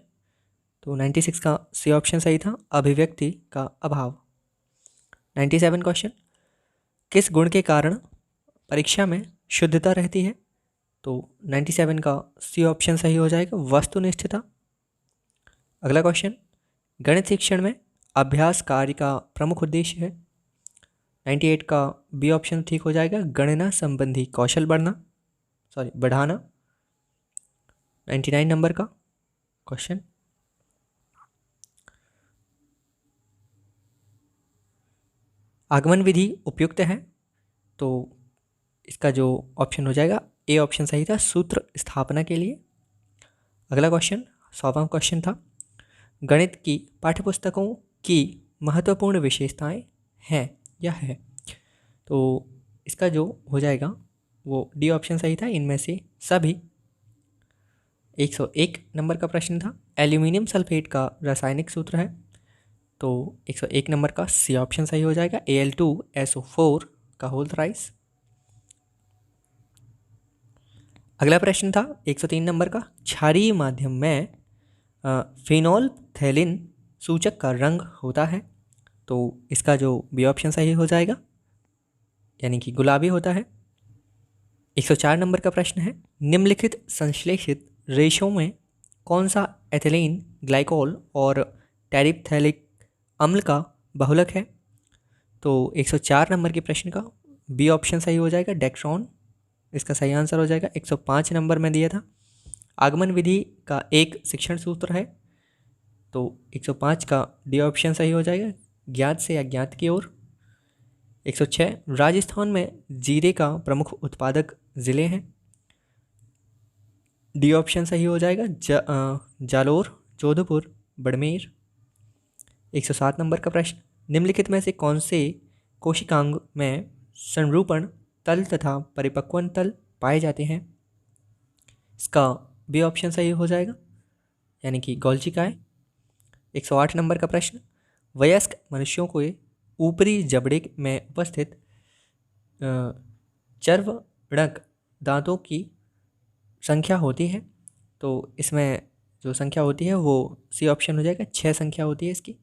तो 96 का सी ऑप्शन सही था, अभिव्यक्ति का अभाव। 97 क्वेश्चन, किस गुण के कारण परीक्षा में शुद्धता रहती है? तो 97 का सी ऑप्शन सही हो जाएगा, वस्तुनिष्ठता। अगला क्वेश्चन, गणित शिक्षण में अभ्यास कार्य का प्रमुख उद्देश्य है? 98 का बी ऑप्शन ठीक हो जाएगा, गणना संबंधी कौशल बढ़ाना। 99 नंबर का क्वेश्चन, आगमन विधि उपयुक्त है? तो इसका जो ऑप्शन हो जाएगा ए ऑप्शन सही था, सूत्र स्थापना के लिए। अगला क्वेश्चन 100वां क्वेश्चन था, गणित की पाठ्यपुस्तकों की महत्वपूर्ण विशेषताएं हैं या है? तो इसका जो हो जाएगा वो डी ऑप्शन सही था, इनमें से सभी। 101 नंबर का प्रश्न था, एल्यूमिनियम सल्फेट का रासायनिक सूत्र है? तो 101 नंबर का सी ऑप्शन सही हो जाएगा, Al2SO4 का होल थ्राइस। अगला प्रश्न था 103 नंबर का, क्षारीय माध्यम में फिनोल्फथैलीन सूचक का रंग होता है? तो इसका जो बी ऑप्शन सही हो जाएगा, यानी कि गुलाबी होता है। 104 नंबर का प्रश्न है, निम्नलिखित संश्लेषित रेशों में कौन सा एथिलीन ग्लाइकोल और टेरिप्थैलिक अम्ल का बहुलक है? तो 104 नंबर के प्रश्न का बी ऑप्शन सही हो जाएगा, डेक्ट्रॉन इसका सही आंसर हो जाएगा। 105 नंबर में दिया था, आगमन विधि का एक शिक्षण सूत्र है? तो 105 का डी ऑप्शन सही हो जाएगा, ज्ञात से अज्ञात की ओर। 106, राजस्थान में जीरे का प्रमुख उत्पादक जिले हैं? डी ऑप्शन सही हो जाएगा, जालोर, जोधपुर, बाड़मेर। 107 नंबर का प्रश्न, निम्नलिखित में से कौन से कोशिकांग में संरूपण तल तथा परिपक्वन तल पाए जाते हैं? इसका बी ऑप्शन सही हो जाएगा, यानी कि गोल्जिकाएं। 108 नंबर का प्रश्न, वयस्क मनुष्यों को ऊपरी जबड़े में उपस्थित चर्वणक दांतों की संख्या होती है? तो इसमें जो संख्या होती है वो सी ऑप्शन हो जाएगा, 6 संख्या होती है इसकी।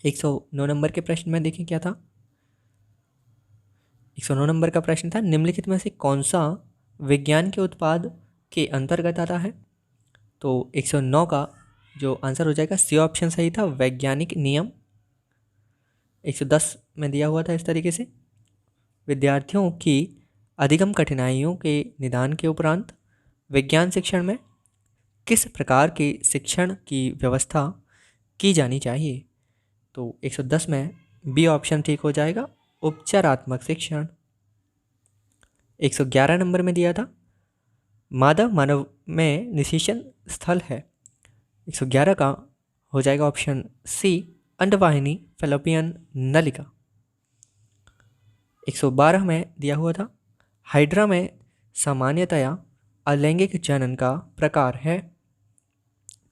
109 नंबर के प्रश्न में देखें क्या था, 109 नंबर का प्रश्न था, निम्नलिखित में से कौन सा विज्ञान के उत्पाद के अंतर्गत आता है? तो 109 का जो आंसर हो जाएगा सी ऑप्शन सही था, वैज्ञानिक नियम। 110 में दिया हुआ था इस तरीके से, विद्यार्थियों की अधिगम कठिनाइयों के निदान के उपरांत विज्ञान शिक्षण में किस प्रकार के शिक्षण की व्यवस्था की जानी चाहिए? तो 110 में बी ऑप्शन ठीक हो जाएगा, उपचारात्मक शिक्षण। 111 नंबर में दिया था, माधव मानव में निषेचन स्थल है? 111 का हो जाएगा ऑप्शन सी, अंडवाहिनी फैलोपियन नलिका। 112 में दिया हुआ था, हाइड्रा में सामान्यतया अलैंगिक जनन का प्रकार है?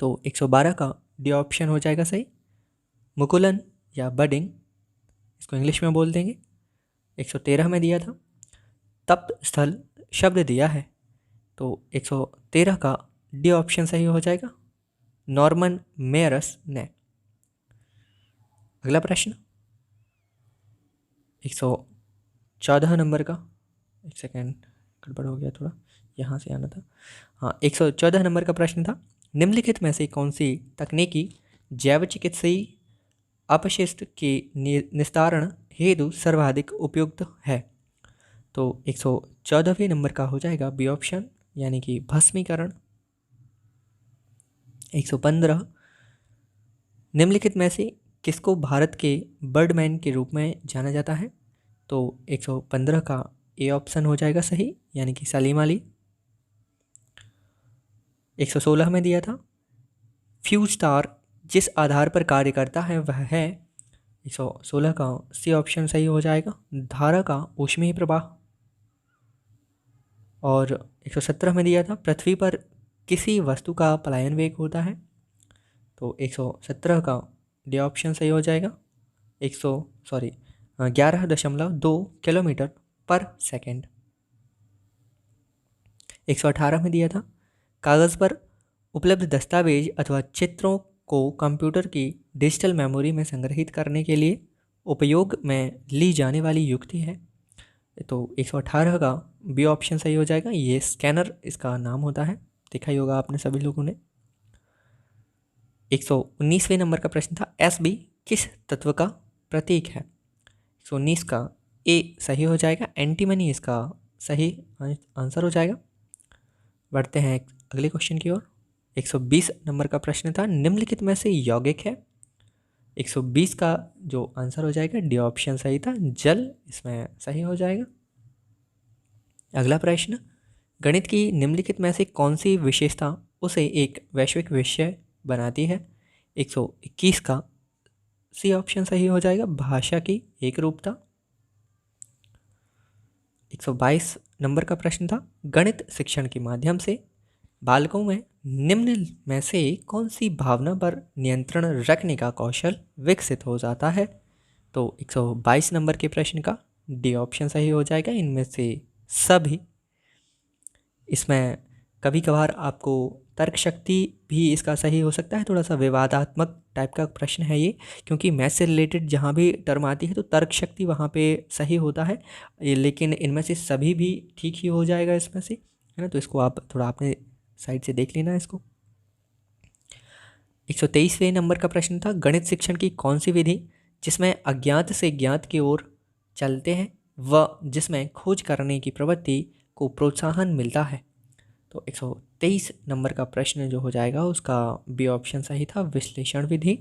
तो 112 का डी ऑप्शन हो जाएगा सही, मुकुलन या बडिंग, इसको इंग्लिश में बोल देंगे। 113 में दिया था, तप्त स्थल शब्द दिया है? तो 113 का डी ऑप्शन सही हो जाएगा, नॉर्मन मेयरस ने। अगला प्रश्न 114 नंबर का, एक सेकेंड गड़बड़ हो गया थोड़ा, यहाँ से आना था। हाँ, 114 नंबर का प्रश्न था, निम्नलिखित में से कौन सी तकनीकी जैव चिकित्सीय अपशिष्ट के निस्तारण हेतु सर्वाधिक उपयुक्त है? तो 114वें नंबर का हो जाएगा बी ऑप्शन, यानी कि भस्मीकरण। 115, निम्नलिखित में से किसको भारत के बर्डमैन के रूप में जाना जाता है? तो 115 का ए ऑप्शन हो जाएगा सही, यानी कि सलीम अली। 116 में दिया था, फ्यूज स्टार जिस आधार पर कार्य करता है वह है? 116 का सी ऑप्शन सही हो जाएगा, धारा का ऊष्मीय प्रवाह। और 117 में दिया था, पृथ्वी पर किसी वस्तु का पलायन वेग होता है? तो 117 का डी ऑप्शन सही हो जाएगा, 11.2 किलोमीटर पर सेकेंड। 118 में दिया था, कागज़ पर उपलब्ध दस्तावेज अथवा चित्रों को कंप्यूटर की डिजिटल मेमोरी में संग्रहित करने के लिए उपयोग में ली जाने वाली युक्ति है। तो 118 का बी ऑप्शन सही हो जाएगा। ये स्कैनर इसका नाम होता है, देखा ही होगा आपने सभी लोगों ने। 119वें नंबर का प्रश्न था, Sb किस तत्व का प्रतीक है? 119 का ए सही हो जाएगा, एंटीमनी इसका सही आंसर हो जाएगा। बढ़ते हैं अगले क्वेश्चन की ओर। 120 नंबर का प्रश्न था, निम्नलिखित में से यौगिक है? 120 का जो आंसर हो जाएगा डी ऑप्शन सही था, जल इसमें सही हो जाएगा। अगला प्रश्न, गणित की निम्नलिखित में से कौन सी विशेषता उसे एक वैश्विक विषय बनाती है? 121 का सी ऑप्शन सही हो जाएगा, भाषा की एक रूपता। 122 नंबर का प्रश्न था, गणित शिक्षण के माध्यम से बालकों में निम्न में से कौन सी भावना पर नियंत्रण रखने का कौशल विकसित हो जाता है? तो 122 नंबर के प्रश्न का डी ऑप्शन सही हो जाएगा, इनमें से सभी। इसमें कभी कभार आपको तर्क शक्ति भी इसका सही हो सकता है, थोड़ा सा विवादात्मक टाइप का प्रश्न है ये, क्योंकि मैथ से रिलेटेड जहाँ भी टर्म आती है तो तर्क शक्ति वहाँ पे सही होता है, लेकिन इनमें से सभी भी ठीक ही हो जाएगा इसमें से, है ना। तो इसको आप थोड़ा अपने साइड से देख लेना इसको। 123वें नंबर का प्रश्न था, गणित शिक्षण की कौन सी विधि जिसमें अज्ञात से ज्ञात की ओर चलते हैं व जिसमें खोज करने की प्रवृत्ति को प्रोत्साहन मिलता है? तो 123 नंबर का प्रश्न जो हो जाएगा उसका बी ऑप्शन सही था, विश्लेषण विधि।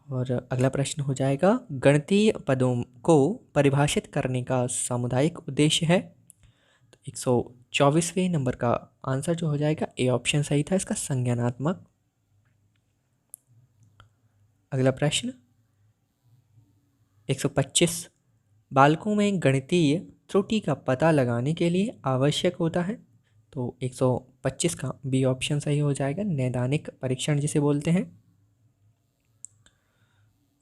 और अगला प्रश्न हो जाएगा, गणितीय पदों को परिभाषित करने का सामुदायिक उद्देश्य है? तो 124वें नंबर का आंसर जो हो जाएगा ए ऑप्शन सही था, इसका संज्ञानात्मक। अगला प्रश्न 125, बालकों में गणितीय त्रुटि का पता लगाने के लिए आवश्यक होता है? तो 125 का बी ऑप्शन सही हो जाएगा, नैदानिक परीक्षण जिसे बोलते हैं।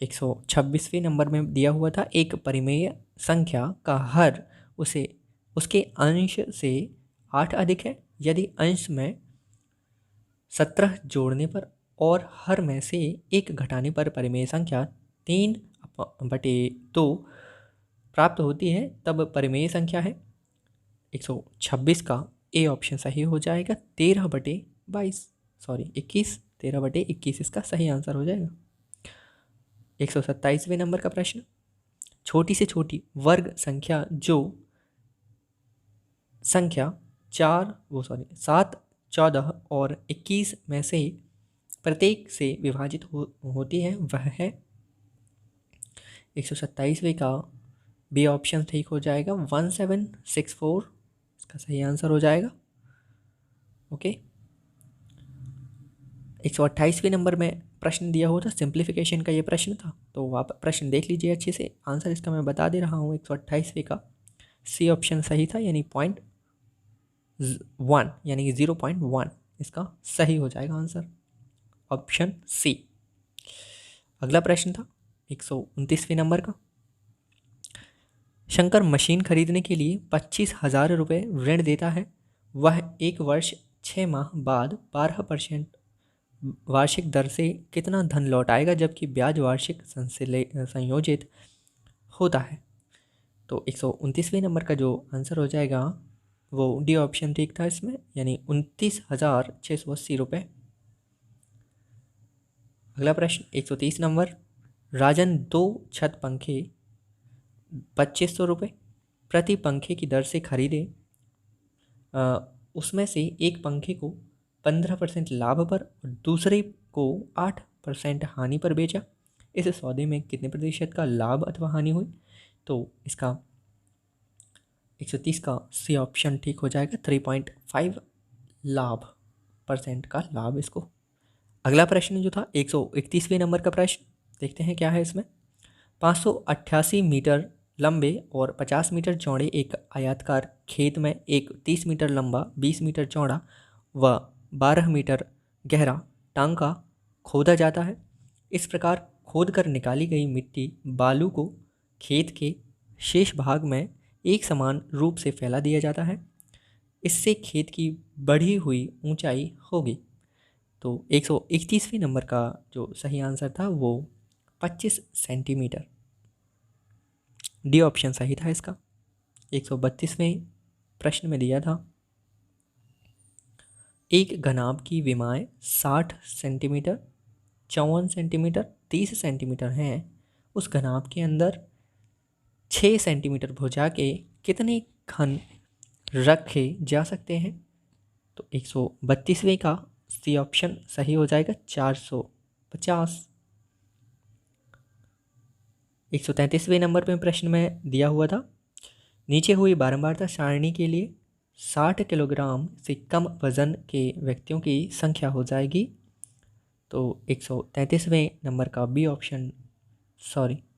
126वें नंबर में दिया हुआ था, एक परिमेय संख्या का हर उसे उसके अंश से 8 अधिक है यदि अंश में 17 जोड़ने पर और हर में से 1 घटाने पर परिमेय संख्या 3/2 प्राप्त होती है, तब परिमेय संख्या है। 126 का ए ऑप्शन सही हो जाएगा, 13/22 सॉरी 21 13/21 इसका सही आंसर हो जाएगा। 127वें नंबर का प्रश्न, छोटी से छोटी वर्ग संख्या जो संख्या 7, 14 और 21 में से प्रत्येक से विभाजित होती है वह है? 127वें का बी ऑप्शन ठीक हो जाएगा, 1764 इसका सही आंसर हो जाएगा। ओके, 128वें नंबर में प्रश्न दिया हुआ था, सिंप्लीफिकेशन का ये प्रश्न था, तो आप प्रश्न देख लीजिए अच्छे से। आंसर इसका मैं बता दे रहा हूँ, 128वें का सी ऑप्शन सही था, यानी 0.1 यानी कि 0.1 इसका सही हो जाएगा आंसर, ऑप्शन सी। अगला प्रश्न था 129वें नंबर का, शंकर मशीन खरीदने के लिए 25,000 रुपये ऋण देता है, वह 1 वर्ष 6 माह बाद 12% वार्षिक दर से कितना धन लौटाएगा जबकि ब्याज वार्षिक संयोजित होता है? तो 129वें नंबर का जो आंसर हो जाएगा वो डी ऑप्शन ठीक था इसमें, यानी 29,680 रुपये। अगला प्रश्न 130 नंबर, राजन 2 छत पंखे 2500 रुपये प्रति पंखे की दर से खरीदे, उसमें से एक पंखे को 15% लाभ पर और दूसरे को 8% हानि पर बेचा, इस सौदे में कितने प्रतिशत का लाभ अथवा हानि हुई? तो इसका 130 का सी ऑप्शन ठीक हो जाएगा, 3.5 % का लाभ इसको। अगला प्रश्न जो था 131वें नंबर का प्रश्न, देखते हैं क्या है इसमें। 588 मीटर लंबे और 50 मीटर चौड़े एक आयताकार खेत में एक 30 मीटर लंबा, 20 मीटर चौड़ा व 12 मीटर गहरा टांका खोदा जाता है। इस प्रकार खोद कर निकाली गई मिट्टी बालू को खेत के शेष भाग में एक समान रूप से फैला दिया जाता है। इससे खेत की बढ़ी हुई ऊंचाई होगी। तो 131वें नंबर का जो सही आंसर था वो 25 सेंटीमीटर, डी ऑप्शन सही था इसका। 132वें प्रश्न में दिया था एक घनाभ की विमाएं 60 सेंटीमीटर, 54 सेंटीमीटर, 30 सेंटीमीटर हैं, उस घनाभ के अंदर 6 सेंटीमीटर भुजा के कितने घन रखे जा सकते हैं। तो 132वें का सी ऑप्शन सही हो जाएगा 450। 133वें नंबर पे प्रश्न में दिया हुआ था नीचे हुई बारंबारता सारणी के लिए 60 किलोग्राम से कम वजन के व्यक्तियों की संख्या हो जाएगी। तो 133वें नंबर का बी ऑप्शन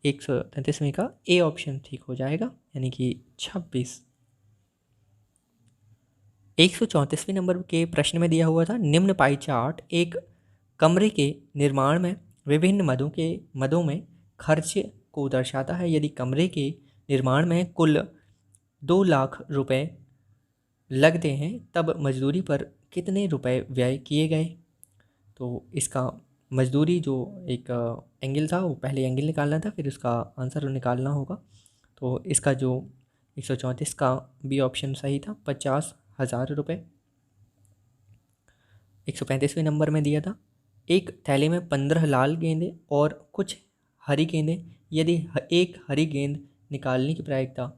133वें का ए ऑप्शन ठीक हो जाएगा, यानी कि 26। 134वें नंबर के प्रश्न में दिया हुआ था निम्न पाई चार्ट एक कमरे के निर्माण में विभिन्न मदों में खर्च को दर्शाता है। यदि कमरे के निर्माण में कुल 2 लाख रुपए लगते हैं तब मजदूरी पर कितने रुपए व्यय किए गए। तो इसका मजदूरी जो एक एंगल था वो पहले एंगल निकालना था, फिर उसका आंसर निकालना होगा। तो इसका जो 134 का बी ऑप्शन सही था 50,000 रुपये। 135वें नंबर में दिया था एक थैले में 15 लाल गेंदें और कुछ हरी गेंदें, यदि एक हरी गेंद निकालने की प्रायिकता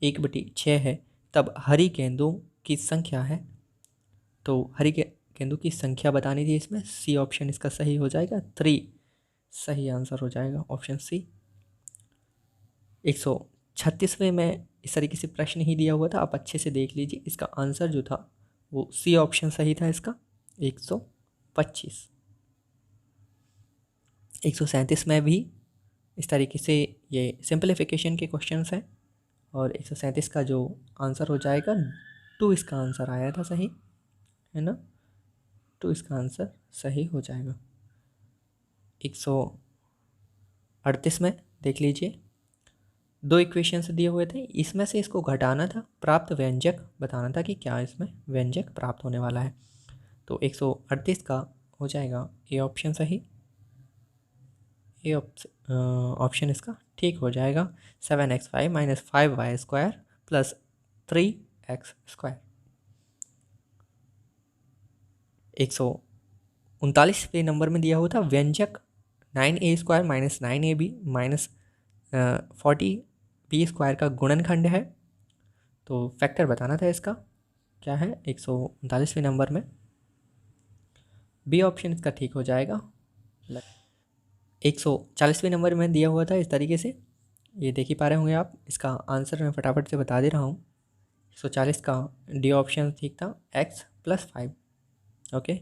1/6 है तब हरी गेंदों की संख्या है। तो हरी गेंदों की संख्या बतानी थी इसमें, सी ऑप्शन इसका सही हो जाएगा 3, सही आंसर हो जाएगा ऑप्शन सी। 136वें में इस तरीके से प्रश्न ही दिया हुआ था, आप अच्छे से देख लीजिए। इसका आंसर जो था वो सी ऑप्शन सही था इसका 125। 137 में भी इस तरीके से ये सिंप्लीफिकेशन के क्वेश्चंस हैं और 137 का जो आंसर हो जाएगा 2, इसका आंसर आया था सही, है ना, 2 इसका आंसर सही हो जाएगा। 138 में देख लीजिए 2 इक्वेशंस दिए हुए थे, इसमें से इसको घटाना था, प्राप्त व्यंजक बताना था कि क्या इसमें व्यंजक प्राप्त होने वाला है। तो 138 का हो जाएगा ए ऑप्शन सही, ए ऑप्शन इसका ठीक हो जाएगा 7x5 - 5y² + 3x²। 139वें नंबर में दिया हुआ था व्यंजक 9a² - 9ab - 40b² का गुणनखंड है। तो फैक्टर बताना था इसका, क्या है 139वें नंबर में, बी ऑप्शन इसका ठीक हो जाएगा। 140वें नंबर में दिया हुआ था इस तरीके से, ये देख ही पा रहे होंगे आप, इसका आंसर मैं फटाफट से बता दे रहा हूँ। 140 का डी ऑप्शन ठीक था x + 5। ओके।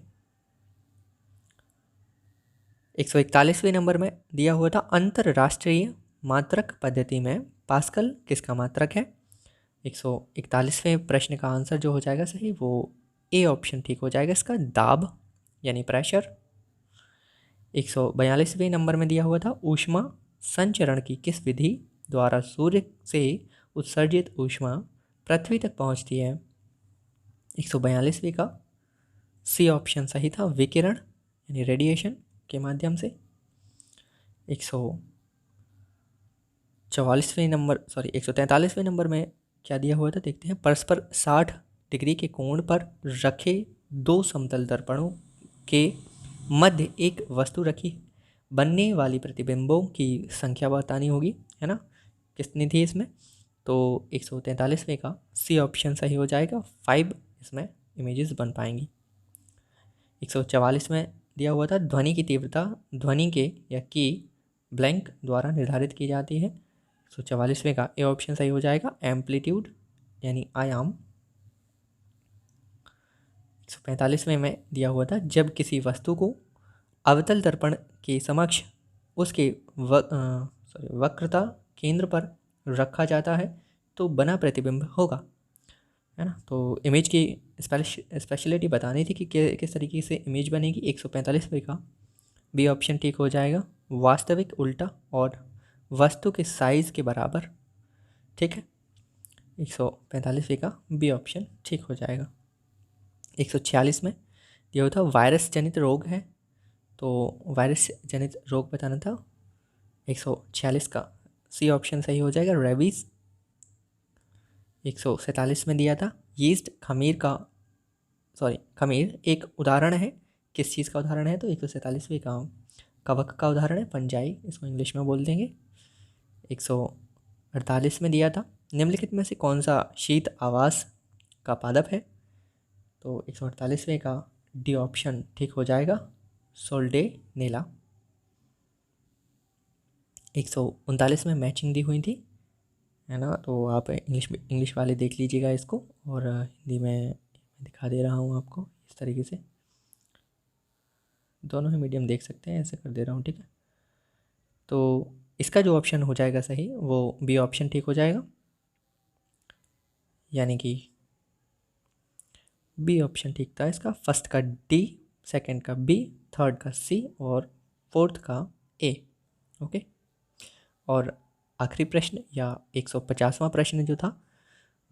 141वें नंबर में दिया हुआ था अंतरराष्ट्रीय मात्रक पद्धति में पास्कल किसका मात्रक है। 141वें प्रश्न का आंसर जो हो जाएगा सही वो ए ऑप्शन ठीक हो जाएगा इसका, दाब यानी प्रेशर। 142वें नंबर में दिया हुआ था ऊष्मा संचरण की किस विधि द्वारा सूर्य से उत्सर्जित ऊष्मा पृथ्वी तक पहुंचती है। 142वें का सी ऑप्शन सही था, विकिरण यानी रेडिएशन के माध्यम से। 143वें नंबर में क्या दिया हुआ था देखते हैं, परस्पर 60 डिग्री के कोण पर रखे 2 समतल दर्पणों के मध्य एक वस्तु रखी, बनने वाली प्रतिबिंबों की संख्या बतानी होगी, है ना, कितनी थी इसमें। तो 143वें का सी ऑप्शन सही हो जाएगा, 5 इसमें इमेजेस बन पाएंगी। 144 में दिया हुआ था ध्वनि की तीव्रता ध्वनि के या की ब्लैंक द्वारा निर्धारित की जाती है। 144वें का ए ऑप्शन सही हो जाएगा, एम्पलीट्यूड यानी आयाम। 145वें में दिया हुआ था जब किसी वस्तु को अवतल दर्पण के समक्ष उसके वक्रता केंद्र पर रखा जाता है तो बना प्रतिबिंब होगा, है ना। तो इमेज की स्पेशलिटी बतानी थी कि किस तरीके से इमेज बनेगी। 145वें का बी ऑप्शन ठीक हो जाएगा, वास्तविक उल्टा और वस्तु के साइज़ के बराबर, ठीक है। 145 का बी ऑप्शन ठीक हो जाएगा। 146 में दिया हुआ था वायरस जनित रोग है, तो वायरस जनित रोग बताना था। 146 का सी ऑप्शन सही हो जाएगा, रेबीज। 147 में दिया था यीस्ट खमीर एक उदाहरण है, किस चीज़ का उदाहरण है, तो 147वें का कवक का उदाहरण है, फंजाई इसको इंग्लिश में बोल देंगे। 148 में दिया था निम्नलिखित में से कौन सा शीत आवास का पादप है, तो 148वें का डी ऑप्शन ठीक हो जाएगा, सोल्डेनेला। 139 में मैचिंग दी हुई थी, है ना, तो आप इंग्लिश वाले देख लीजिएगा इसको, और हिंदी में दिखा दे रहा हूँ आपको इस तरीके से, दोनों ही मीडियम देख सकते हैं, ऐसे कर दे रहा हूँ, ठीक है। तो इसका जो ऑप्शन हो जाएगा सही वो बी ऑप्शन ठीक हो जाएगा, यानी कि बी ऑप्शन ठीक था इसका। फर्स्ट का डी, सेकंड का बी, थर्ड का सी और फोर्थ का ए। ओके, और आखिरी प्रश्न या 150वां प्रश्न जो था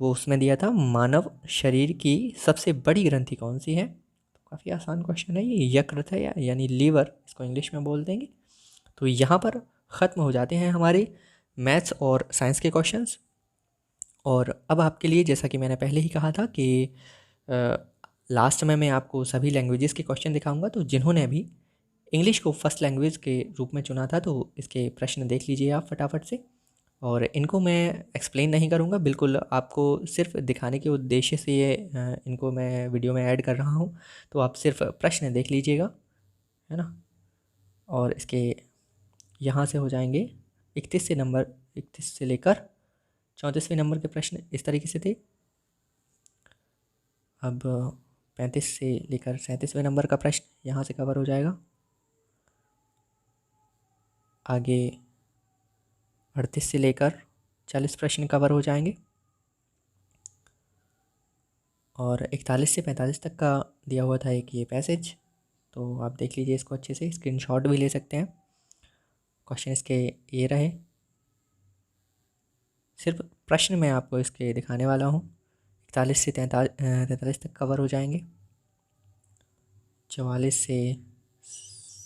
वो उसमें दिया था मानव शरीर की सबसे बड़ी ग्रंथि कौन सी है, तो काफ़ी आसान क्वेश्चन है ये, यकृत है यानी लीवर इसको इंग्लिश में बोल देंगे। तो यहाँ पर ख़त्म हो जाते हैं हमारे मैथ्स और साइंस के क्वेश्चंस। और अब आपके लिए, जैसा कि मैंने पहले ही कहा था कि लास्ट में मैं आपको सभी लैंग्वेजेस के क्वेश्चन दिखाऊंगा, तो जिन्होंने भी इंग्लिश को फर्स्ट लैंग्वेज के रूप में चुना था तो इसके प्रश्न देख लीजिए आप फटाफट से। और इनको मैं एक्सप्लेन नहीं करूँगा, बिल्कुल आपको सिर्फ दिखाने के उद्देश्य से ये इनको मैं वीडियो में ऐड कर रहा हूँ, तो आप सिर्फ प्रश्न देख लीजिएगा, है ना। और इसके यहाँ से हो जाएंगे 31 से लेकर 34वें नंबर के प्रश्न इस तरीके से थे। अब 35 से लेकर 37वें नंबर का प्रश्न यहाँ से कवर हो जाएगा। आगे 38 से लेकर 40 प्रश्न कवर हो जाएंगे, और 41 से 45 तक का दिया हुआ था एक ये पैसेज, तो आप देख लीजिए इसको अच्छे से, स्क्रीनशॉट भी ले सकते हैं। क्वेश्चन इसके ये रहे, सिर्फ प्रश्न मैं आपको इसके दिखाने वाला हूँ। 41 से 43 तक कवर हो जाएंगे, 44 से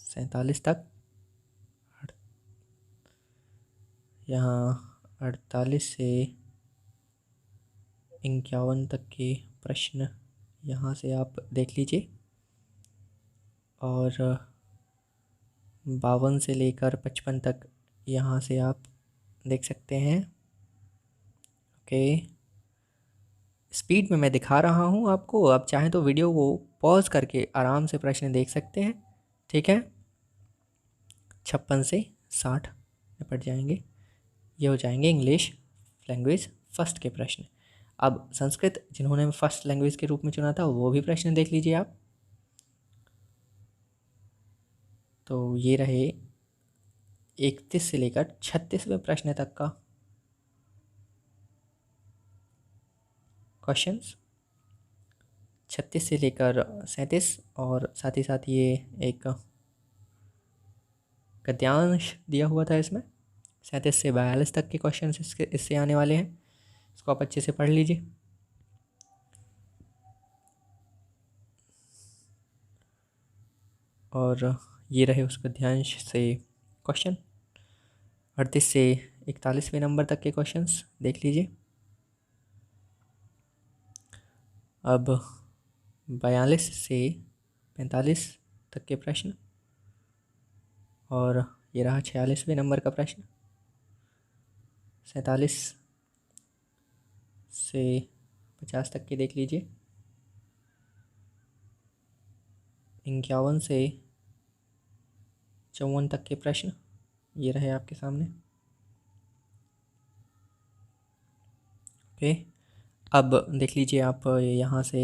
47 तक, यहाँ 48 से 51 तक के प्रश्न यहाँ से आप देख लीजिए, और 52 से लेकर 55 तक यहाँ से आप देख सकते हैं। ओके, स्पीड में मैं दिखा रहा हूँ आपको, आप चाहें तो वीडियो को पॉज करके आराम से प्रश्न देख सकते हैं, ठीक है। 56 से 60 निपट जाएंगे, ये हो जाएंगे इंग्लिश लैंग्वेज फर्स्ट के प्रश्न। अब संस्कृत जिन्होंने फर्स्ट लैंग्वेज के रूप में चुना था वो भी प्रश्न देख लीजिए आप। तो ये रहे 31 से लेकर 36वें प्रश्न तक का क्वेश्चंस, 36 से लेकर 37, और साथ ही साथ ये एक गद्यांश दिया हुआ था इसमें। 37 से 42 तक के क्वेश्चन इससे आने वाले हैं, इसको आप अच्छे से पढ़ लीजिए। और ये रहे उस गद्यांश से क्वेश्चन। 38 से 41वें नंबर तक के क्वेश्चंस देख लीजिए। अब 42 से 45 तक के प्रश्न, और ये रहा 46वें नंबर का प्रश्न। 47 से 50 तक के देख लीजिए। 51 से 54 तक के प्रश्न ये रहे आपके सामने। ओके, अब देख लीजिए आप यहाँ से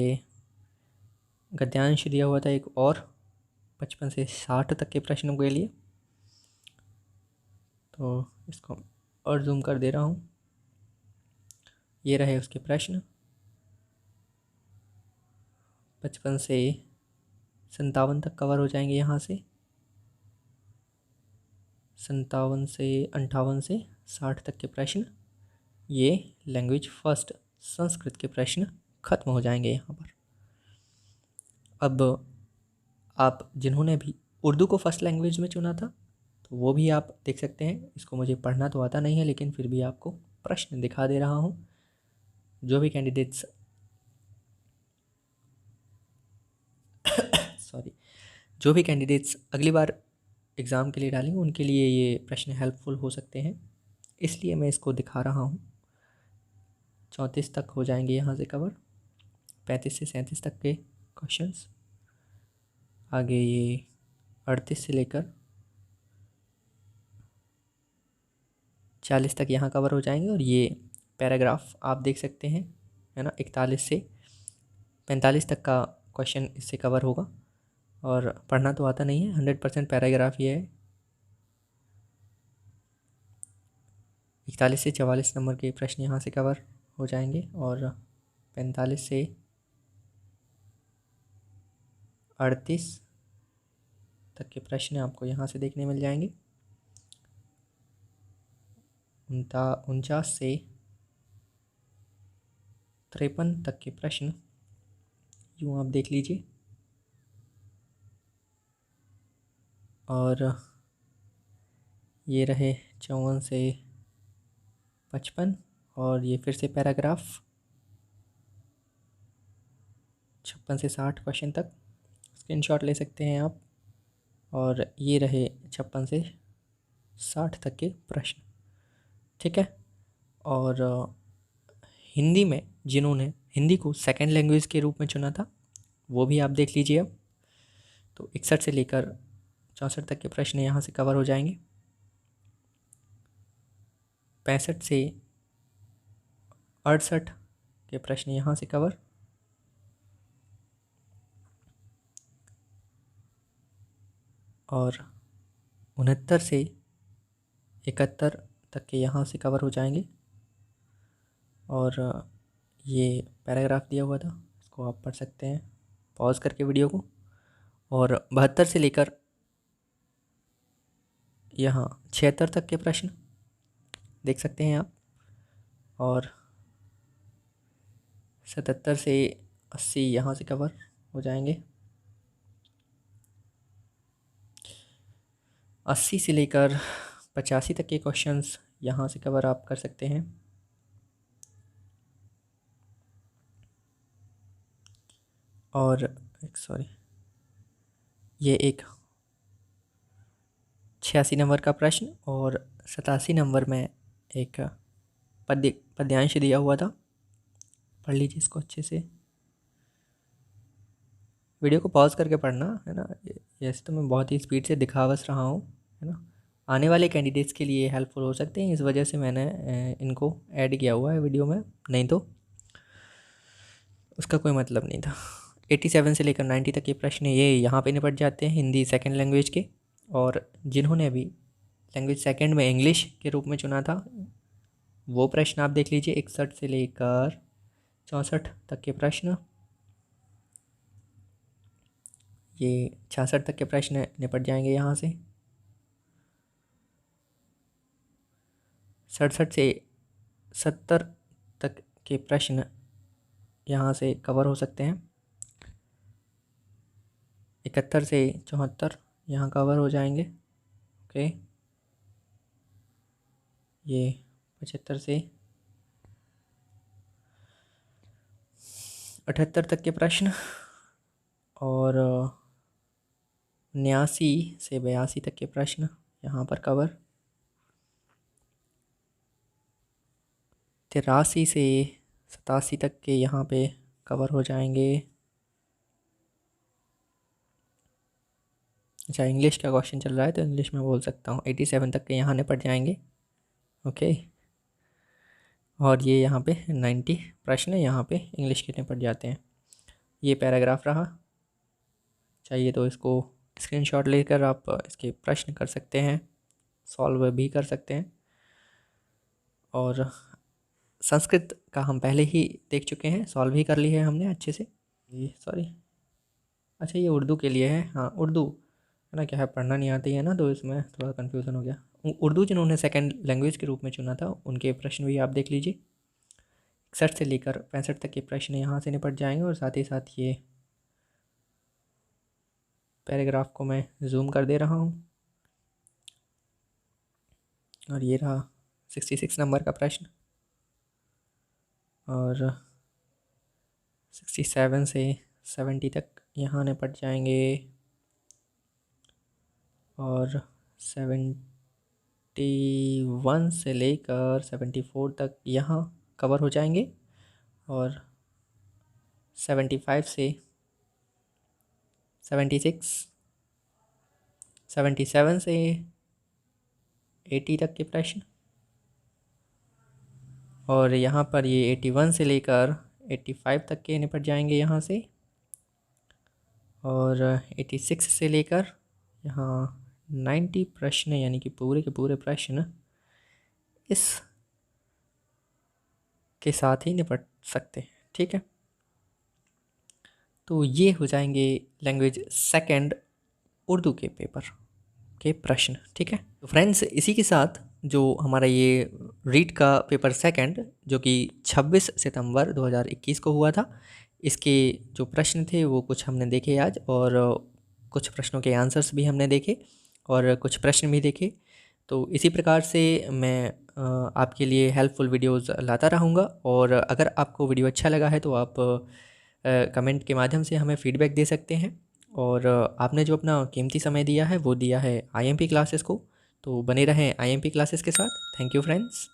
गद्यांश दिया हुआ था एक और 55 से 60 तक के प्रश्नों के लिए, तो इसको और जूम कर दे रहा हूँ। ये रहे उसके प्रश्न। 55 से 57 तक कवर हो जाएंगे यहाँ से, 57 से 58 से 60 तक के प्रश्न ये लैंग्वेज फर्स्ट संस्कृत के प्रश्न खत्म हो जाएंगे यहाँ पर। अब आप जिन्होंने भी उर्दू को फर्स्ट लैंग्वेज में चुना था तो वो भी आप देख सकते हैं। इसको मुझे पढ़ना तो आता नहीं है, लेकिन फिर भी आपको प्रश्न दिखा दे रहा हूँ। जो भी कैंडिडेट्स जो भी कैंडिडेट्स अगली बार एग्ज़ाम के लिए डालेंगे उनके लिए ये प्रश्न हेल्पफुल हो सकते हैं, इसलिए मैं इसको दिखा रहा हूँ। 34 तक हो जाएंगे यहाँ से कवर, 35 से 37 तक के क्वेश्चंस। आगे ये 38 से लेकर 40 तक यहाँ कवर हो जाएंगे। और ये पैराग्राफ आप देख सकते हैं, है ना, 41 से 45 तक का क्वेश्चन इससे कवर होगा। और पढ़ना तो आता नहीं है, 100% पैराग्राफ ये है। 41 से 44 नंबर के प्रश्न यहाँ से कवर हो जाएंगे। और 45 से 38 तक के प्रश्न आपको यहाँ से देखने मिल जाएंगे। 49 से 53 तक के प्रश्न यूँ आप देख लीजिए। और ये रहे 54 से 55, और ये फिर से पैराग्राफ 56 से 60 क्वेश्चन तक स्क्रीनशॉट ले सकते हैं आप। और ये रहे 56 से 60 तक के प्रश्न, ठीक है। और हिंदी में जिन्होंने हिंदी को सेकंड लैंग्वेज के रूप में चुना था वो भी आप देख लीजिए अब। तो 61 से लेकर 64 तक के प्रश्न यहाँ से कवर हो जाएंगे। 65 से 68 के प्रश्न यहाँ से कवर। और 69 से 71 तक के यहाँ से कवर हो जाएंगे। और ये पैराग्राफ दिया हुआ था, इसको आप पढ़ सकते हैं पॉज करके वीडियो को। और 72 से लेकर यहाँ 76 तक के प्रश्न देख सकते हैं आप। और 77 से 80 यहाँ से कवर हो जाएंगे। 80 से लेकर 85 तक के क्वेश्चंस यहाँ से कवर आप कर सकते हैं। और ये एक 86 नंबर का प्रश्न और 87 नंबर में एक पद्यांश दिया हुआ था। पढ़ लीजिए इसको अच्छे से, वीडियो को पॉज करके पढ़ना, है ना। ऐसे तो मैं बहुत ही स्पीड से दिखा बस रहा हूँ, है ना। आने वाले कैंडिडेट्स के लिए हेल्पफुल हो सकते हैं, इस वजह से मैंने इनको ऐड किया हुआ है वीडियो में, नहीं तो उसका कोई मतलब नहीं था। 87 से लेकर 90 तक के प्रश्न ये यहाँ पे निपट जाते हैं हिंदी सेकंड लैंग्वेज के। और जिन्होंने अभी लैंग्वेज सेकंड में इंग्लिश के रूप में चुना था वो प्रश्न आप देख लीजिए। 61 से लेकर 64 तक के प्रश्न, ये 66 तक के प्रश्न निपट जाएंगे यहाँ से। 67 से 70 तक के प्रश्न यहाँ से कवर हो सकते हैं। 71 से 74 यहाँ कवर हो जाएंगे, ओके। ये 75 से 78 तक के प्रश्न। और 79 से 82 तक के प्रश्न यहाँ पर कवर। 83 से 87 तक के यहाँ पे कवर हो जाएंगे। अच्छा, इंग्लिश का क्वेश्चन चल रहा है तो इंग्लिश में बोल सकता हूँ। 87 तक के यहाँ निपट जाएंगे, ओके। और ये यहाँ पे 90 प्रश्न यहाँ पे इंग्लिश के निपट जाते हैं। ये पैराग्राफ रहा, चाहिए तो इसको स्क्रीनशॉट लेकर आप इसके प्रश्न कर सकते हैं, सॉल्व भी कर सकते हैं। और संस्कृत का हम पहले ही देख चुके हैं, सॉल्व ही कर ली है हमने अच्छे से। ये अच्छा ये उर्दू के लिए है, हाँ उर्दू है ना, क्या है पढ़ना नहीं आती है ना, तो इसमें थोड़ा कन्फ्यूज़न हो गया। उर्दू जिन्होंने सेकंड लैंग्वेज के रूप में चुना था उनके प्रश्न भी आप देख लीजिए। 61 से लेकर 65 तक के प्रश्न यहाँ से निपट जाएंगे। और साथ ही साथ ये पैराग्राफ को मैं जूम कर दे रहा हूँ। और ये रहा 66 नंबर का प्रश्न। और 67 से 70 तक यहाँ निपट जाएंगे। और 71 से लेकर 74 तक यहाँ कवर हो जाएंगे। और 75 से 76, 77 से 80 तक के प्रश्न। और यहाँ पर ये 81 से लेकर 85 तक के निपट जाएंगे यहाँ से। और 86 से लेकर यहाँ 90 प्रश्न यानी कि पूरे के पूरे प्रश्न इस के साथ ही निपट सकते हैं। ठीक है, तो ये हो जाएंगे लैंग्वेज सेकंड उर्दू के पेपर के प्रश्न। ठीक है, तो फ्रेंड्स इसी के साथ जो हमारा ये रीड का पेपर सेकंड जो कि 26 सितंबर 2021 को हुआ था, इसके जो प्रश्न थे वो कुछ हमने देखे आज। और कुछ प्रश्नों के आंसर्स भी हमने देखे और कुछ प्रश्न भी देखे। तो इसी प्रकार से मैं आपके लिए हेल्पफुल वीडियोस लाता रहूँगा। और अगर आपको वीडियो अच्छा लगा है तो आप कमेंट के माध्यम से हमें फीडबैक दे सकते हैं। और आपने जो अपना कीमती समय दिया है वो दिया है आईएमपी क्लासेस को। तो बने रहें आईएमपी क्लासेस के साथ। Thank you friends.